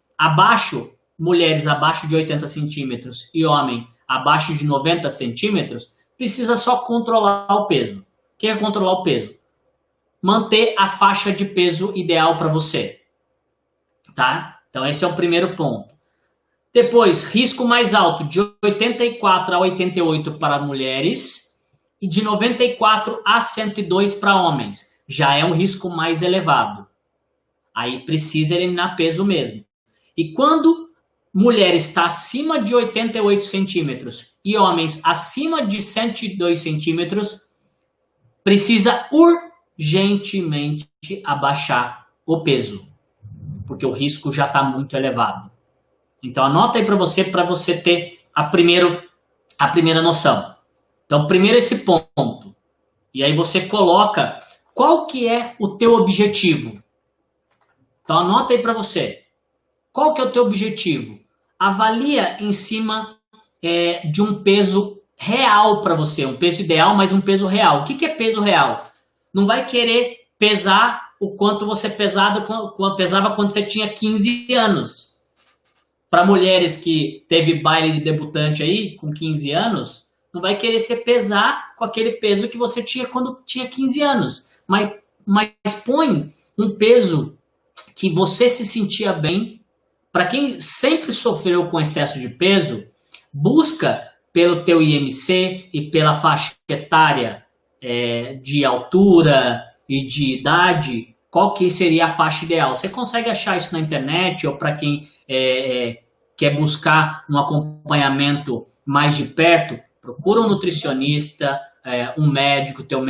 mulheres abaixo de 80 centímetros e homem abaixo de 90 centímetros, precisa só controlar o peso. O que é controlar o peso? Manter a faixa de peso ideal para você. Tá? Então esse é o primeiro ponto. Depois, risco mais alto, de 84 a 88 para mulheres e de 94 a 102 para homens. Já é um risco mais elevado. Aí precisa eliminar peso mesmo. E quando mulher está acima de 88 centímetros e homens acima de 102 centímetros, precisa urgentemente abaixar o peso, porque o risco já está muito elevado. Então anota aí para você ter a primeira noção. Então primeiro esse ponto. E aí você coloca qual que é o teu objetivo. Então anota aí para você. Qual que é o teu objetivo? Avalia em cima de um peso real para você. Um peso ideal, mas um peso real. O que é peso real? Não vai querer pesar o quanto você pesava quando você tinha 15 anos. Para mulheres que teve baile de debutante aí, com 15 anos, não vai querer se pesar com aquele peso que você tinha quando tinha 15 anos. Mas põe um peso que você se sentia bem. Para quem sempre sofreu com excesso de peso, busca pelo teu IMC e pela faixa etária de altura e de idade, qual que seria a faixa ideal. Você consegue achar isso na internet, ou para quem quer buscar um acompanhamento mais de perto, procura um nutricionista, um médico, teu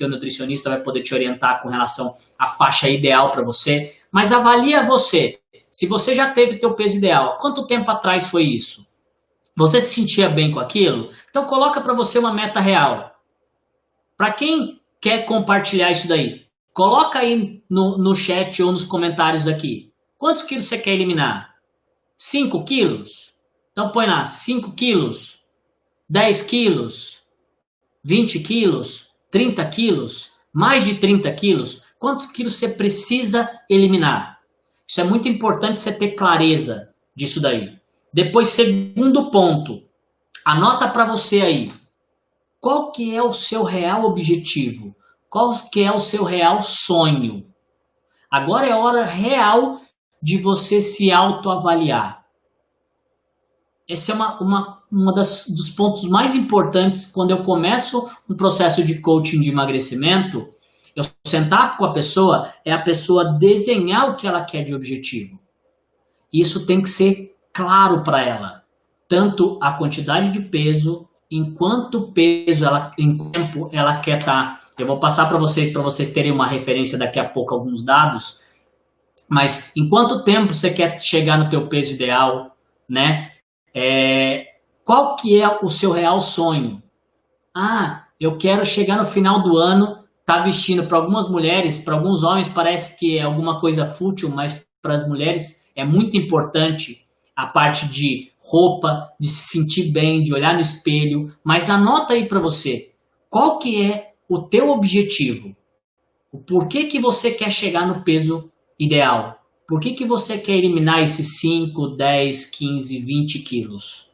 nutricionista vai poder te orientar com relação à faixa ideal para você, mas avalia você. Se você já teve teu peso ideal, quanto tempo atrás foi isso? Você se sentia bem com aquilo? Então coloca para você uma meta real. Para quem quer compartilhar isso daí, Coloca aí no chat ou nos comentários aqui. Quantos quilos você quer eliminar? 5 quilos? Então põe lá, 5 quilos, 10 quilos, 20 quilos, 30 quilos, mais de 30 quilos. Quantos quilos você precisa eliminar? Isso é muito importante você ter clareza disso daí. Depois, segundo ponto, anota para você aí. Qual que é o seu real objetivo? Qual que é o seu real sonho? Agora é hora real de você se autoavaliar. Esse é dos pontos mais importantes quando eu começo um processo de coaching de emagrecimento. Eu sentar com a pessoa, é a pessoa desenhar o que ela quer de objetivo. Isso tem que ser claro para ela. Tanto a quantidade de peso, em quanto peso em tempo ela quer estar. Eu vou passar para vocês terem uma referência daqui a pouco, alguns dados. Mas em quanto tempo você quer chegar no teu peso ideal, né? Qual que é o seu real sonho? Eu quero chegar no final do ano, tá vestindo, para algumas mulheres, para alguns homens parece que é alguma coisa fútil, mas para as mulheres é muito importante a parte de roupa, de se sentir bem, de olhar no espelho. Mas anota aí para você, qual que é o teu objetivo? O porquê que você quer chegar no peso ideal? Por que você quer eliminar esses 5, 10, 15, 20 quilos?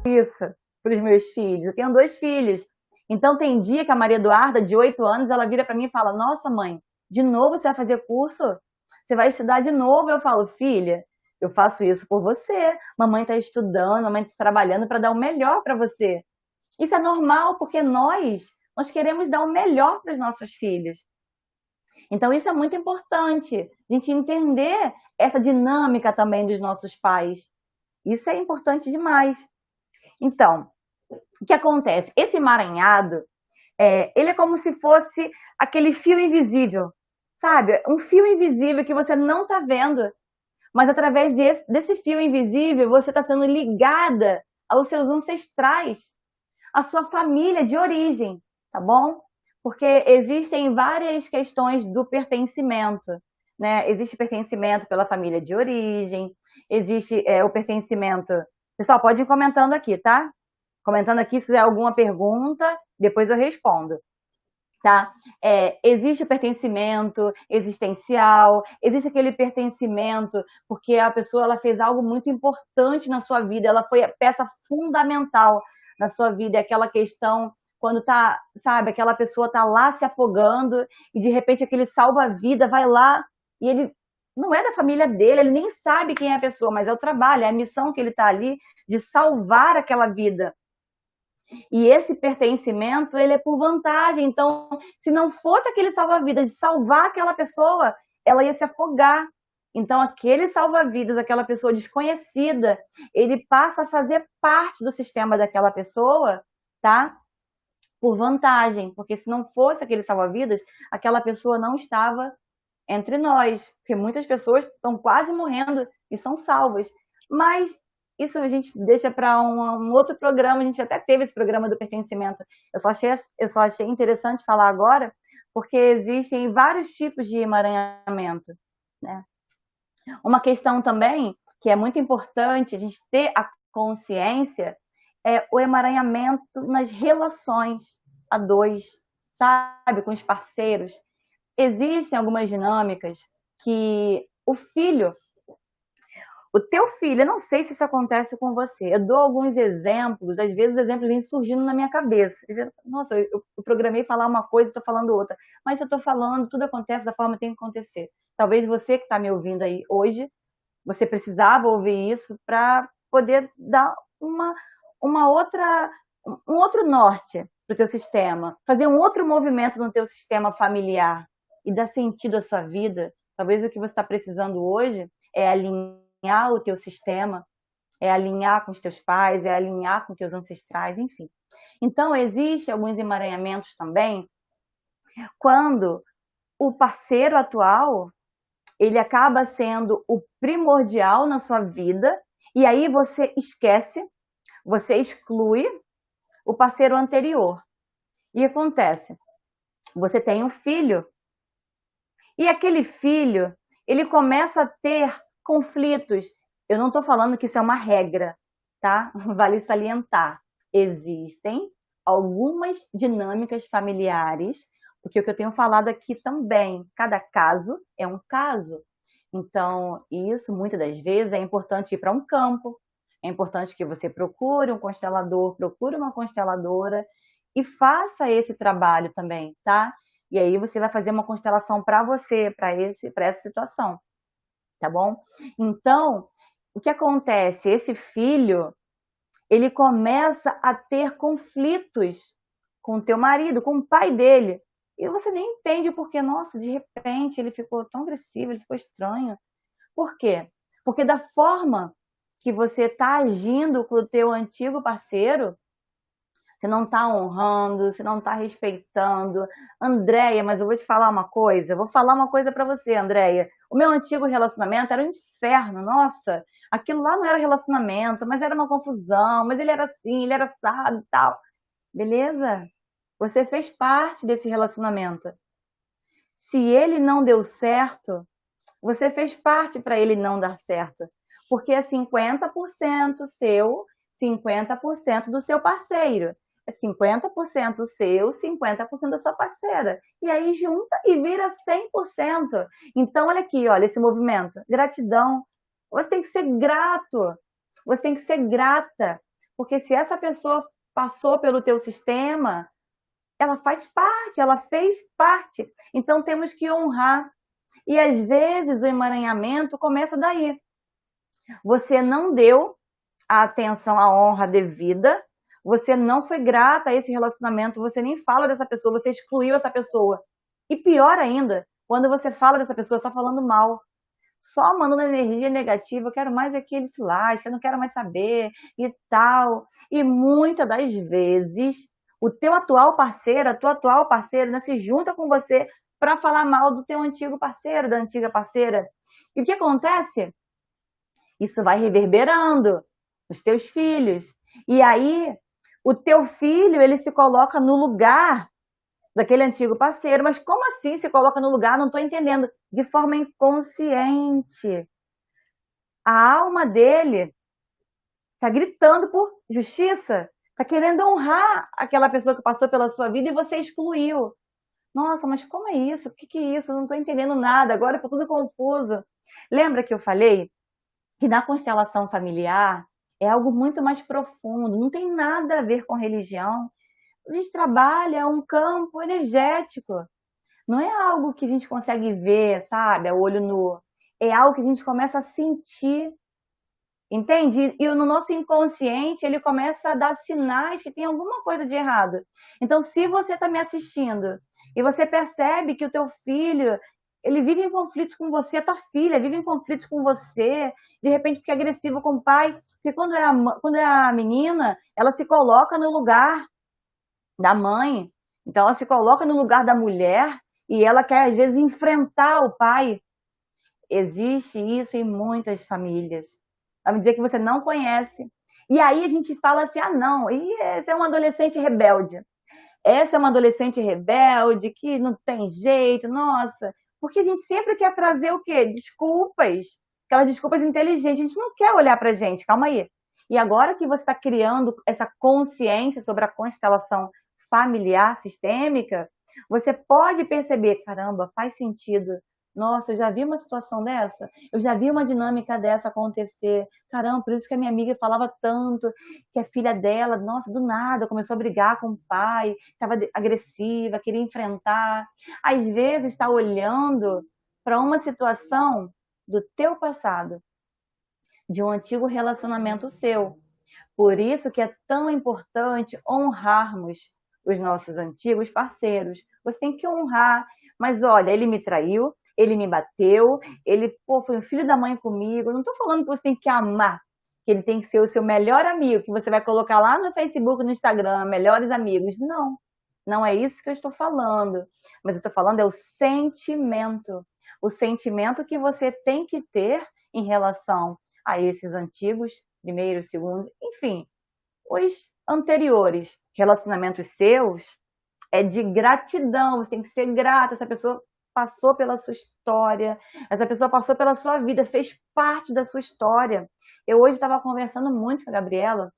Isso, para os meus filhos. Eu tenho 2 filhos. Então tem dia que a Maria Eduarda, de 8 anos, ela vira para mim e fala: nossa, mãe, de novo você vai fazer curso? Você vai estudar de novo? Eu falo: filha, eu faço isso por você. Mamãe está estudando, mamãe está trabalhando para dar o melhor para você. Isso é normal, porque nós queremos dar o melhor para os nossos filhos. Então isso é muito importante, a gente entender essa dinâmica também dos nossos pais. Isso é importante demais. Então, o que acontece? Esse emaranhado, ele é como se fosse aquele fio invisível, sabe? Um fio invisível que você não está vendo, mas através desse fio invisível você está sendo ligada aos seus ancestrais, à sua família de origem, tá bom? Porque existem várias questões do pertencimento, né? Existe pertencimento pela família de origem, existe o pertencimento... Pessoal, pode ir comentando aqui, tá? Comentando aqui, se quiser alguma pergunta, depois eu respondo, tá? Existe o pertencimento existencial, existe aquele pertencimento porque a pessoa ela fez algo muito importante na sua vida, ela foi a peça fundamental na sua vida, é aquela questão quando tá, sabe, aquela pessoa tá lá se afogando e de repente aquele salva-vida vai lá e ele não é da família dele, ele nem sabe quem é a pessoa, mas é o trabalho, é a missão que ele tá ali de salvar aquela vida. E esse pertencimento, ele é por vantagem. Então, se não fosse aquele salva-vidas de salvar aquela pessoa, ela ia se afogar. Então, aquele salva-vidas, aquela pessoa desconhecida, ele passa a fazer parte do sistema daquela pessoa, tá? Por vantagem. Porque se não fosse aquele salva-vidas, aquela pessoa não estava entre nós. Porque muitas pessoas estão quase morrendo e são salvas. Mas isso a gente deixa para um outro programa, a gente até teve esse programa do pertencimento. Eu só achei interessante falar agora, porque existem vários tipos de emaranhamento, né? Uma questão também, que é muito importante a gente ter a consciência, é o emaranhamento nas relações a dois, sabe? Com os parceiros. Existem algumas dinâmicas que o teu filho, eu não sei se isso acontece com você, eu dou alguns exemplos, às vezes os exemplos vêm surgindo na minha cabeça. Nossa, eu programei falar uma coisa e estou falando outra. Mas eu estou falando, tudo acontece da forma que tem que acontecer. Talvez você que está me ouvindo aí hoje, você precisava ouvir isso para poder dar um outro norte para o teu sistema, fazer um outro movimento no teu sistema familiar e dar sentido à sua vida. Talvez o que você está precisando hoje é alinhar o teu sistema, é alinhar com os teus pais, é alinhar com os teus ancestrais, enfim. Então, existem alguns emaranhamentos também quando o parceiro atual, ele acaba sendo o primordial na sua vida E aí você esquece, você exclui o parceiro anterior. E acontece, você tem um filho, e aquele filho, ele começa a ter conflitos. Eu não estou falando que isso é uma regra, tá? Vale salientar. Existem algumas dinâmicas familiares, porque o que eu tenho falado aqui também, cada caso é um caso. Então, isso muitas das vezes é importante ir para um campo, é importante que você procure um constelador, procure uma consteladora e faça esse trabalho também, tá? E aí você vai fazer uma constelação para você, para essa situação, tá bom? Então, o que acontece? Esse filho, ele começa a ter conflitos com o teu marido, com o pai dele. E você nem entende porque, nossa, de repente ele ficou tão agressivo, ele ficou estranho. Por quê? Porque da forma que você está agindo com o teu antigo parceiro, você não está honrando, você não está respeitando. Andréia, mas eu vou te falar uma coisa, eu vou falar uma coisa para você, Andréia. O meu antigo relacionamento era um inferno, nossa. Aquilo lá não era relacionamento, mas era uma confusão, mas ele era assim, ele era assado e tal. Beleza? Você fez parte desse relacionamento. Se ele não deu certo, você fez parte para ele não dar certo. Porque é 50% seu, 50% do seu parceiro. É 50% seu, 50% da sua parceira. E aí junta e vira 100%. Então, olha aqui, olha esse movimento. Gratidão. Você tem que ser grato. Você tem que ser grata. Porque se essa pessoa passou pelo teu sistema, ela faz parte, ela fez parte. Então, temos que honrar. E às vezes o emaranhamento começa daí. Você não deu a atenção, a honra devida, você não foi grata a esse relacionamento, você nem fala dessa pessoa, você excluiu essa pessoa. E pior ainda, quando você fala dessa pessoa só falando mal, só mandando energia negativa, eu quero mais é que ele se lasque, eu não quero mais saber e tal. E muitas das vezes, o teu atual parceiro, a tua atual parceira, né, se junta com você para falar mal do teu antigo parceiro, da antiga parceira. E o que acontece? Isso vai reverberando nos teus filhos. E aí, o teu filho, ele se coloca no lugar daquele antigo parceiro. Mas como assim se coloca no lugar? Não estou entendendo. De forma inconsciente. A alma dele está gritando por justiça, está querendo honrar aquela pessoa que passou pela sua vida e você excluiu. Nossa, mas como é isso? O que é isso? Eu não estou entendendo nada, agora ficou tudo confuso. Lembra que eu falei que na constelação familiar é algo muito mais profundo, não tem nada a ver com religião. A gente trabalha um campo energético. Não é algo que a gente consegue ver, sabe, a olho nu. É algo que a gente começa a sentir, entende? E no nosso inconsciente, ele começa a dar sinais que tem alguma coisa de errado. Então, se você está me assistindo e você percebe que o teu filho, ele vive em conflito com você, a tua filha vive em conflito com você, de repente fica agressivo com o pai, porque quando é a menina, ela se coloca no lugar da mãe, então ela se coloca no lugar da mulher e ela quer, às vezes, enfrentar o pai. Existe isso em muitas famílias. Vai me dizer que você não conhece. E aí a gente fala assim, ah, não, e esse é um adolescente rebelde. Essa é uma adolescente rebelde que não tem jeito, nossa. Porque a gente sempre quer trazer o quê? Desculpas. Aquelas desculpas inteligentes. A gente não quer olhar pra gente, calma aí. E agora que você está criando essa consciência sobre a constelação familiar sistêmica, você pode perceber, caramba, faz sentido. Nossa, eu já vi uma situação dessa, eu já vi uma dinâmica dessa acontecer. Caramba, por isso que a minha amiga falava tanto que a filha dela, nossa, do nada começou a brigar com o pai, estava agressiva, queria enfrentar. Às vezes está olhando para uma situação do teu passado, de um antigo relacionamento seu. Por isso que é tão importante honrarmos os nossos antigos parceiros. Você tem que honrar. Mas olha, ele me traiu, ele me bateu, ele foi um filho da mãe comigo. Não estou falando que você tem que amar, que ele tem que ser o seu melhor amigo, que você vai colocar lá no Facebook, no Instagram, melhores amigos. Não, não é isso que eu estou falando. Mas eu estou falando é o sentimento. O sentimento que você tem que ter em relação a esses antigos, primeiro, segundo, enfim, os anteriores relacionamentos seus, é de gratidão, você tem que ser grata, essa pessoa passou pela sua história, essa pessoa passou pela sua vida, fez parte da sua história. Eu hoje estava conversando muito com a Gabriela,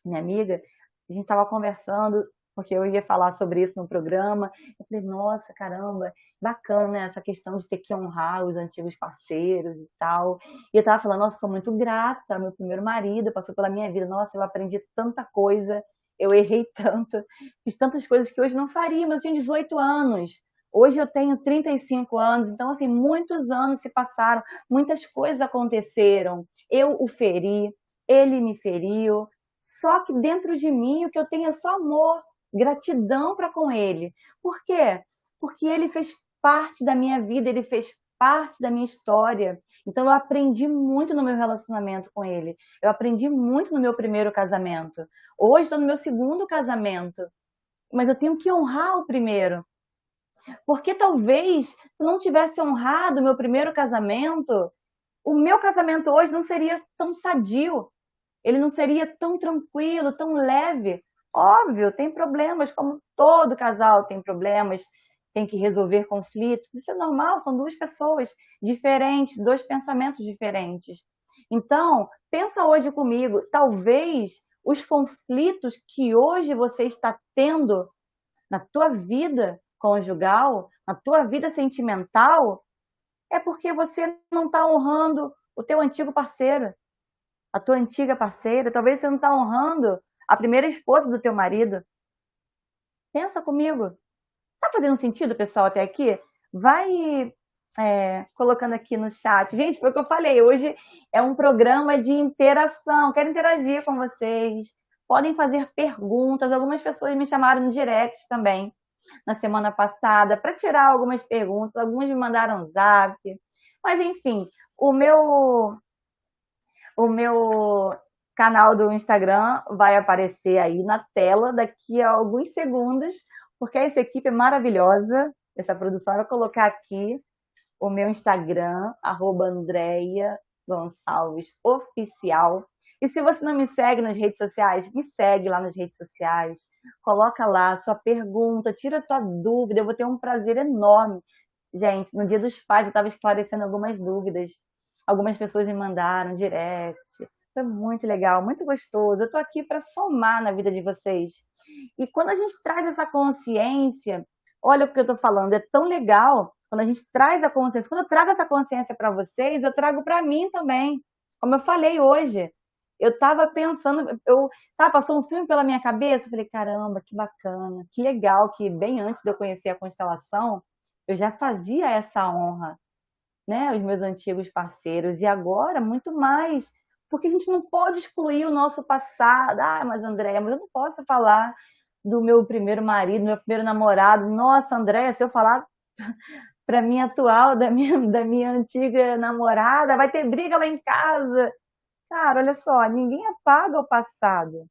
minha amiga, a gente estava conversando, porque eu ia falar sobre isso no programa, eu falei, nossa, caramba, bacana, né, essa questão de ter que honrar os antigos parceiros e tal, e eu estava falando, nossa, sou muito grata, meu primeiro marido passou pela minha vida, nossa, eu aprendi tanta coisa, eu errei tanto, fiz tantas coisas que hoje não faria, mas eu tinha 18 anos, hoje eu tenho 35 anos, então, assim, muitos anos se passaram, muitas coisas aconteceram, eu o feri, ele me feriu, só que dentro de mim o que eu tenho é só amor, gratidão para com ele. Por quê? Porque ele fez parte da minha vida, ele fez parte da minha história. Então eu aprendi muito no meu relacionamento com ele. Eu aprendi muito no meu primeiro casamento. Hoje estou no meu segundo casamento, mas eu tenho que honrar o primeiro. Porque talvez se não tivesse honrado o meu primeiro casamento, o meu casamento hoje não seria tão sadio. Ele não seria tão tranquilo, tão leve. Óbvio, tem problemas, como todo casal tem problemas, tem que resolver conflitos. Isso é normal, são duas pessoas diferentes, dois pensamentos diferentes. Então, pensa hoje comigo, talvez os conflitos que hoje você está tendo na tua vida conjugal, na tua vida sentimental, é porque você não está honrando o teu antigo parceiro, a tua antiga parceira, talvez você não está honrando a primeira esposa do teu marido. Pensa comigo. Tá fazendo sentido, pessoal, até aqui? Vai colocando aqui no chat. Gente, foi o que eu falei, hoje é um programa de interação, quero interagir com vocês. Podem fazer perguntas, algumas pessoas me chamaram no direct também, na semana passada, para tirar algumas perguntas, algumas me mandaram zap. Mas, enfim, o meu canal do Instagram vai aparecer aí na tela daqui a alguns segundos, porque essa equipe é maravilhosa, essa produção. Eu vou colocar aqui o meu Instagram, @Andreia Gonçalves Oficial. E se você não me segue nas redes sociais, me segue lá nas redes sociais, coloca lá sua pergunta, tira a tua dúvida, eu vou ter um prazer enorme. Gente, no Dia dos Pais eu estava esclarecendo algumas dúvidas, algumas pessoas me mandaram direct, foi muito legal, muito gostoso, eu estou aqui para somar na vida de vocês. E quando a gente traz essa consciência, olha o que eu estou falando, é tão legal quando a gente traz a consciência. Quando eu trago essa consciência para vocês, eu trago para mim também. Como eu falei hoje, eu estava pensando, passou um filme pela minha cabeça, eu falei, caramba, que bacana, que legal, que bem antes de eu conhecer a constelação, eu já fazia essa honra, né, aos meus antigos parceiros, e agora muito mais, porque a gente não pode excluir o nosso passado. Ah, mas Andréia, mas eu não posso falar do meu primeiro marido, meu primeiro namorado. Nossa, Andréia, se eu falar para minha atual, da minha antiga namorada, vai ter briga lá em casa. Cara, olha só, ninguém apaga o passado.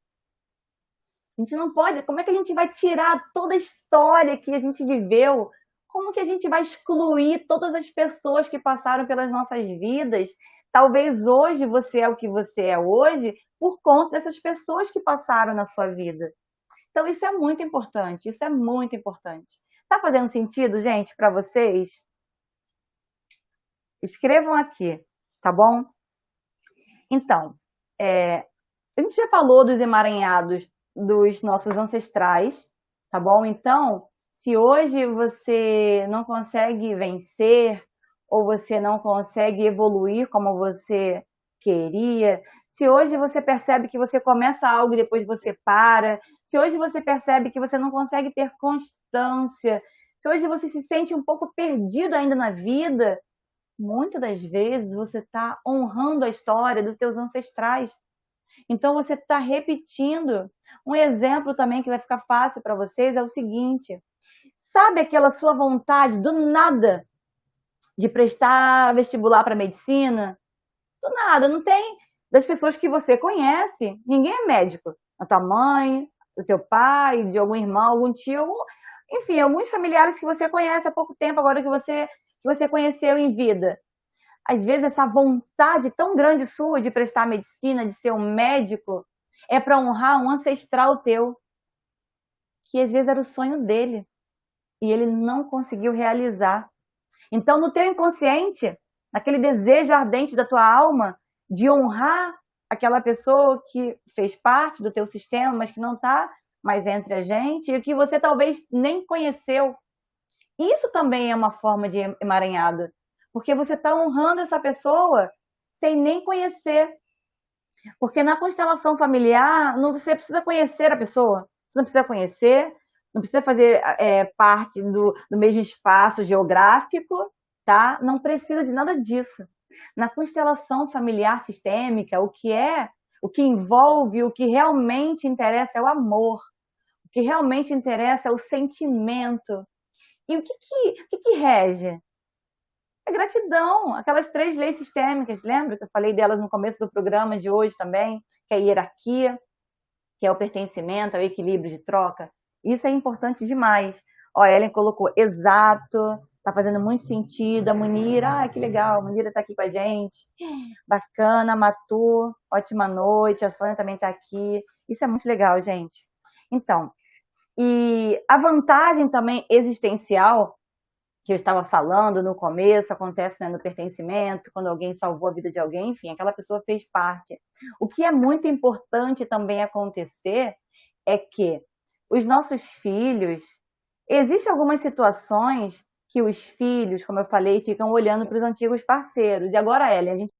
A gente não pode, como é que a gente vai tirar toda a história que a gente viveu? Como que a gente vai excluir todas as pessoas que passaram pelas nossas vidas? Talvez hoje você é o que você é hoje por conta dessas pessoas que passaram na sua vida. Então isso é muito importante, isso é muito importante. Tá fazendo sentido, gente, para vocês? Escrevam aqui, tá bom? Então, a gente já falou dos emaranhados dos nossos ancestrais, tá bom? Então, se hoje você não consegue vencer, ou você não consegue evoluir como você queria, se hoje você percebe que você começa algo e depois você para, se hoje você percebe que você não consegue ter constância, se hoje você se sente um pouco perdido ainda na vida, muitas das vezes você está honrando a história dos teus ancestrais. Então você está repetindo. Um exemplo também que vai ficar fácil para vocês é o seguinte: sabe aquela sua vontade do nada de prestar vestibular para medicina? Do nada, não tem. Das pessoas que você conhece, ninguém é médico. A tua mãe, do teu pai, de algum irmão, algum tio, enfim, alguns familiares que você conhece há pouco tempo, agora que você conheceu em vida. às vezes essa vontade tão grande sua de prestar medicina, de ser um médico, é para honrar um ancestral teu, que às vezes era o sonho dele e ele não conseguiu realizar. Então, no teu inconsciente, naquele desejo ardente da tua alma de honrar aquela pessoa que fez parte do teu sistema, mas que não está mais entre a gente e que você talvez nem conheceu. Isso também é uma forma de emaranhado, porque você está honrando essa pessoa sem nem conhecer. Porque na constelação familiar, não, você precisa conhecer a pessoa, você não precisa conhecer, não precisa fazer parte do mesmo espaço geográfico, tá? Não precisa de nada disso. Na constelação familiar sistêmica, o que envolve, o que realmente interessa é o amor, o que realmente interessa é o sentimento. E o que rege? É gratidão, aquelas 3 leis sistêmicas, lembra que eu falei delas no começo do programa de hoje também, que é a hierarquia, que é o pertencimento, é o equilíbrio de troca. Isso é importante demais. Ó, a Ellen colocou exato, tá fazendo muito sentido. A Munira, que legal, a Munira tá aqui com a gente. Bacana, Matu, ótima noite. A Sônia também tá aqui. Isso é muito legal, gente. Então, e a vantagem também existencial que eu estava falando no começo, acontece, né, no pertencimento, quando alguém salvou a vida de alguém, enfim, aquela pessoa fez parte. O que é muito importante também acontecer é que os nossos filhos, existem algumas situações que os filhos, como eu falei, ficam olhando para os antigos parceiros. E agora, Ellen, a gente